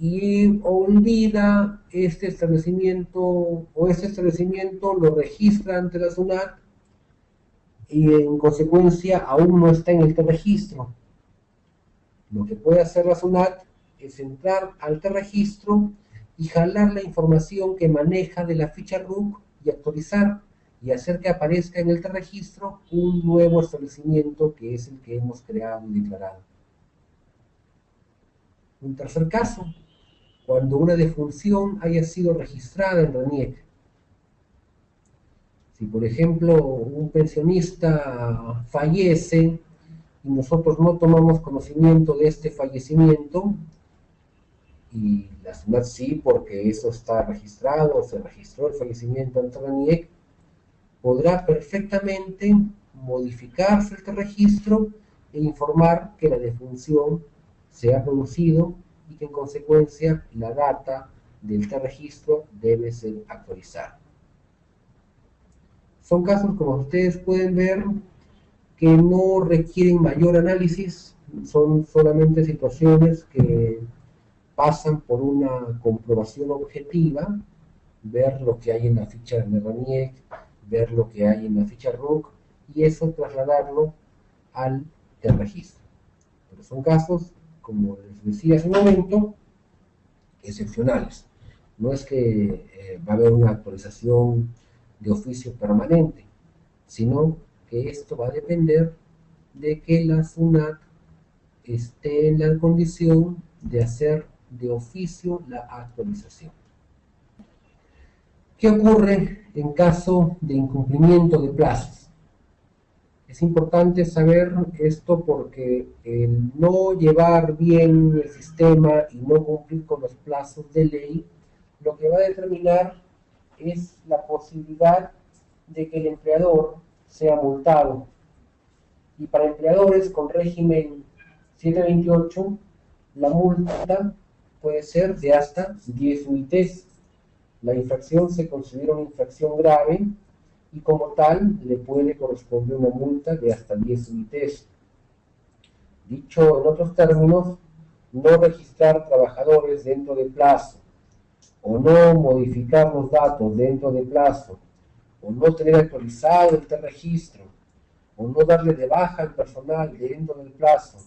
y olvida este establecimiento, o este establecimiento lo registra ante la SUNAT y en consecuencia aún no está en el registro. Lo que puede hacer la SUNAT es entrar al registro y jalar la información que maneja de la ficha RUC y actualizar y hacer que aparezca en el registro un nuevo establecimiento que es el que hemos creado y declarado. Un tercer caso, cuando una defunción haya sido registrada en RENIEC. Si, por ejemplo, un pensionista fallece y nosotros no tomamos conocimiento de este fallecimiento, y la SUNAT sí, porque eso está registrado, se registró el fallecimiento ante RENIEC, podrá perfectamente modificarse el registro e informar que la defunción se ha producido y que en consecuencia la data del registro debe ser actualizada. Son casos, como ustedes pueden ver, que no requieren mayor análisis, son solamente situaciones que pasan por una comprobación objetiva, ver lo que hay en la ficha de RENIEC, ver lo que hay en la ficha RUC y eso trasladarlo al registro. Pero son casos, como les decía hace un momento, excepcionales. No es que va a haber una actualización de oficio permanente, sino que esto va a depender de que la SUNAT esté en la condición de hacer de oficio la actualización. ¿Qué ocurre en caso de incumplimiento de plazos? Es importante saber esto porque el no llevar bien el sistema y no cumplir con los plazos de ley, lo que va a determinar es la posibilidad de que el empleador sea multado. Y para empleadores con régimen 728, la multa puede ser de hasta 10 UITs. La infracción se considera una infracción grave y como tal le puede corresponder una multa de hasta 10 UITs. Dicho en otros términos, no registrar trabajadores dentro de plazo, o no modificar los datos dentro de plazo, o no tener actualizado el registro, o no darle de baja al personal dentro del plazo,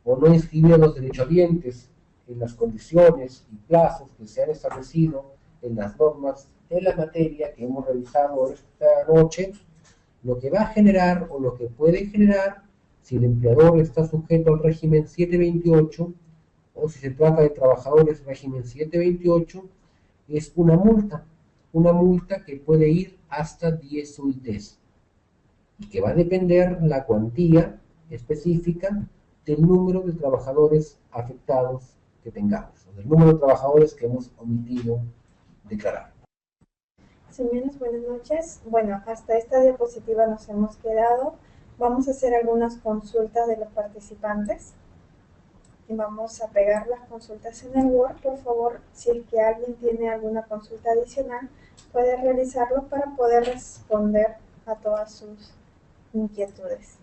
o no inscribir a los derechohabientes en las condiciones y plazos que se han establecido en las normas de la materia que hemos revisado esta noche, lo que va a generar o lo que puede generar si el empleador está sujeto al régimen 728 o si se trata de trabajadores régimen 728, es una multa que puede ir hasta 10 UITs y que va a depender la cuantía específica del número de trabajadores afectados que tengamos, o del número de trabajadores que hemos omitido declarar. Señores, buenas noches. Bueno, hasta esta diapositiva nos hemos quedado. Vamos a hacer algunas consultas de los participantes y vamos a pegar las consultas en el Word. Por favor, si es que alguien tiene alguna consulta adicional, puede realizarlo para poder responder a todas sus inquietudes.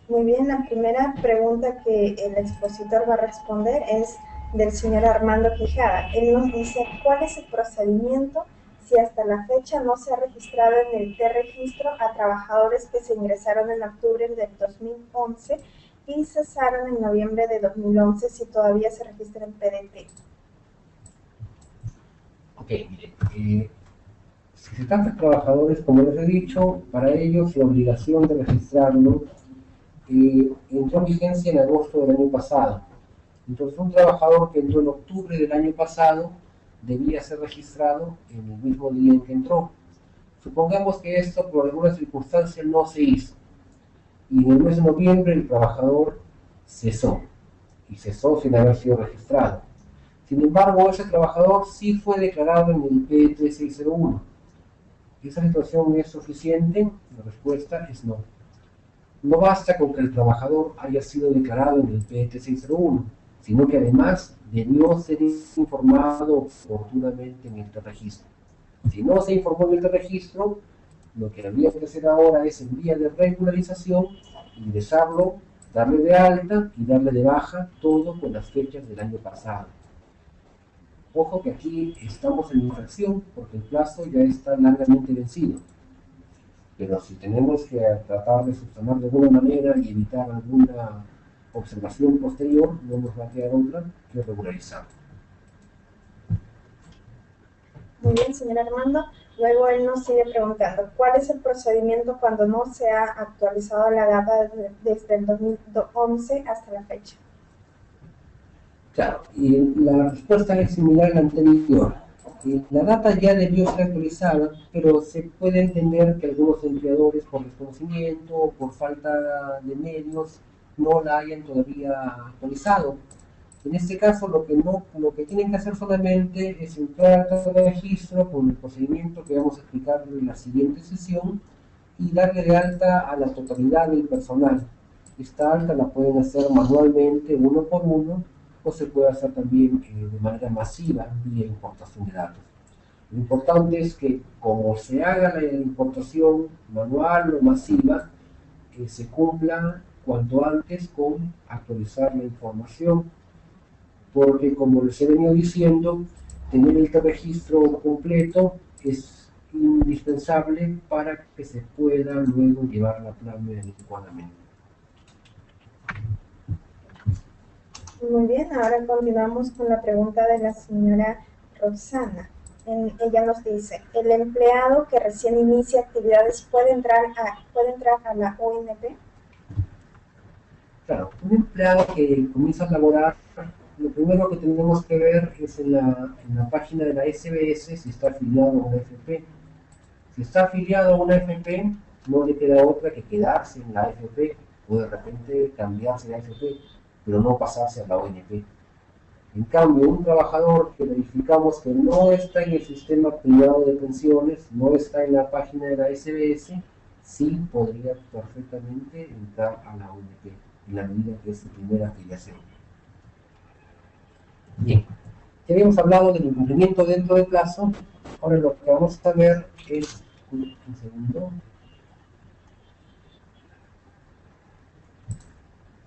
Muy bien, la primera pregunta que el expositor va a responder es del señor Armando Quijada. Él nos dice, ¿cuál es el procedimiento si hasta la fecha no se ha registrado en el registro a trabajadores que se ingresaron en octubre del 2011 y cesaron en noviembre de 2011 si todavía se registra en PDT? Ok, mire, si se trata de trabajadores, como les he dicho, para ellos la obligación de registrarlo entró en vigencia en agosto del año pasado. Entonces, un trabajador que entró en octubre del año pasado debía ser registrado en el mismo día en que entró. Supongamos que esto por alguna circunstancia no se hizo y en el mes de noviembre el trabajador cesó y cesó sin haber sido registrado. Sin embargo, ese trabajador sí fue declarado en el P3601. ¿Esa situación es suficiente? La respuesta es no. No basta con que el trabajador haya sido declarado en el PT601, sino que además debió ser informado oportunamente en el registro. Si no se informó en el registro, lo que habría que hacer ahora es en vía de regularización ingresarlo, darle de alta y darle de baja todo con las fechas del año pasado. Ojo que aquí estamos en infracción porque el plazo ya está largamente vencido. Pero si tenemos que tratar de subsanar de alguna manera y evitar alguna observación posterior, no nos va a quedar otra que regularizar. Muy bien, señor Armando. Luego él nos sigue preguntando, ¿cuál es el procedimiento cuando no se ha actualizado la data desde el 2011 hasta la fecha? Claro, y la respuesta es similar a la anterior. La data ya debió ser actualizada, pero se puede entender que algunos empleadores por desconocimiento o por falta de medios no la hayan todavía actualizado. En este caso, lo que tienen que hacer solamente es entrar al registro con el procedimiento que vamos a explicar en la siguiente sesión y darle de alta a la totalidad del personal. Esta alta la pueden hacer manualmente, uno por uno, o se puede hacer también de manera masiva vía importación de datos. Lo importante es que como se haga la importación manual o masiva, que se cumpla cuanto antes con actualizar la información, porque como les he venido diciendo, tener el registro completo es indispensable para que se pueda luego llevar la plana adecuadamente. Muy bien, ahora continuamos con la pregunta de la señora Rosana. Ella nos dice, ¿el empleado que recién inicia actividades puede entrar a la ONP? Claro, un empleado que comienza a laborar, lo primero que tenemos que ver es en la página de la SBS si está afiliado a una FP. Si está afiliado a una FP, no le queda otra que quedarse en la FP o de repente cambiarse de FP, pero no pasarse a la ONP. En cambio, un trabajador que verificamos que no está en el sistema privado de pensiones, no está en la página de la SBS, sí podría perfectamente entrar a la ONP, en la medida que es su primera afiliación. Bien, ya habíamos hablado del incumplimiento dentro del plazo, ahora lo que vamos a ver es, un segundo,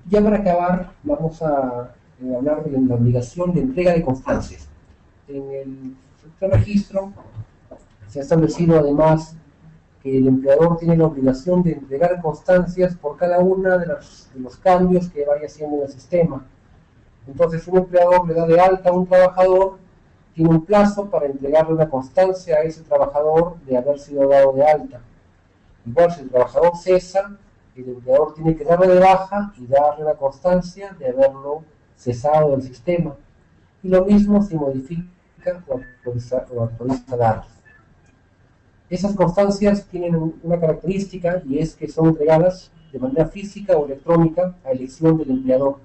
ya para acabar vamos a hablar de la obligación de entrega de constancias. En el registro se ha establecido además que el empleador tiene la obligación de entregar constancias por cada uno de los cambios que vaya haciendo en el sistema. Entonces, un empleador le da de alta a un trabajador, tiene un plazo para entregarle una constancia a ese trabajador de haber sido dado de alta. Igual, si el trabajador cesa, el empleador tiene que darle de baja y darle la constancia de haberlo cesado del sistema. Y lo mismo si modifica o actualiza datos. Esas constancias tienen una característica y es que son entregadas de manera física o electrónica a elección del empleador.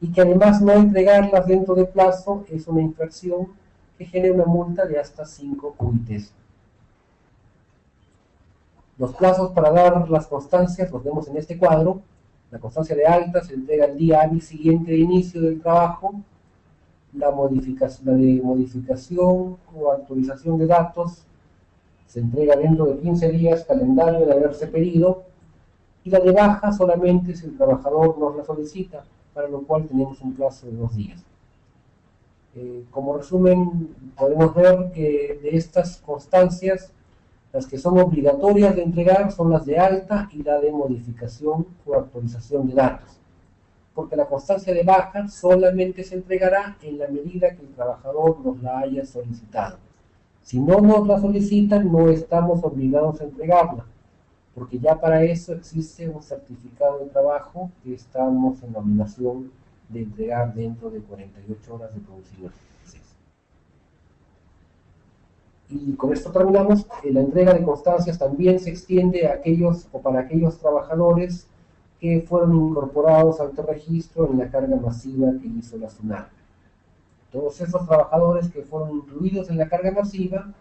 Y que además no entregarlas dentro de plazo es una infracción que genera una multa de hasta 5 UITs. Los plazos para dar las constancias los vemos en este cuadro. La constancia de alta se entrega el día hábil siguiente de inicio del trabajo. La de modificación o actualización de datos se entrega dentro de 15 días calendario de haberse pedido. Y la de baja solamente si el trabajador nos la solicita, para lo cual tenemos un plazo de 2 días. Como resumen, podemos ver que de estas constancias, las que son obligatorias de entregar son las de alta y la de modificación o actualización de datos. Porque la constancia de baja solamente se entregará en la medida que el trabajador nos la haya solicitado. Si no nos la solicitan, no estamos obligados a entregarla, porque ya para eso existe un certificado de trabajo que estamos en la obligación de entregar dentro de 48 horas de producir. Y con esto terminamos. La entrega de constancias también se extiende a aquellos o para aquellos trabajadores que fueron incorporados al registro en la carga masiva que hizo la SUNAT. Todos esos trabajadores que fueron incluidos en la carga masiva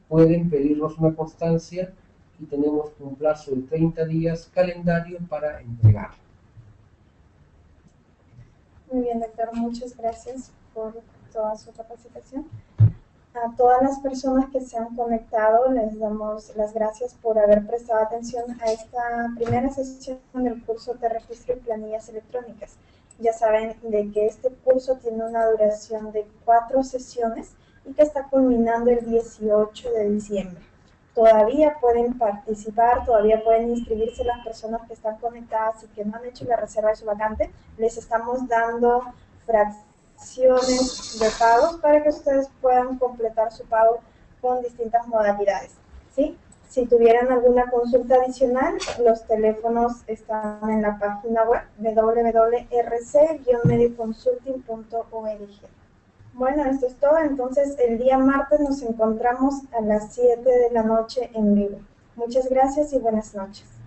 pueden pedirnos una constancia y tenemos un plazo de 30 días calendario para entregar. Muy bien, doctor, muchas gracias por toda su capacitación. A todas las personas que se han conectado, les damos las gracias por haber prestado atención a esta primera sesión del curso de registro y planillas electrónicas. Ya saben de que este curso tiene una duración de 4 sesiones y que está culminando el 18 de diciembre. Todavía pueden participar, todavía pueden inscribirse las personas que están conectadas y que no han hecho la reserva de su vacante. Les estamos dando fracciones de pagos para que ustedes puedan completar su pago con distintas modalidades, ¿sí? Si tuvieran alguna consulta adicional, los teléfonos están en la página web www.rc-medioconsulting.org. Bueno, esto es todo. Entonces, el día martes nos encontramos a las 7 de la noche en vivo. Muchas gracias y buenas noches.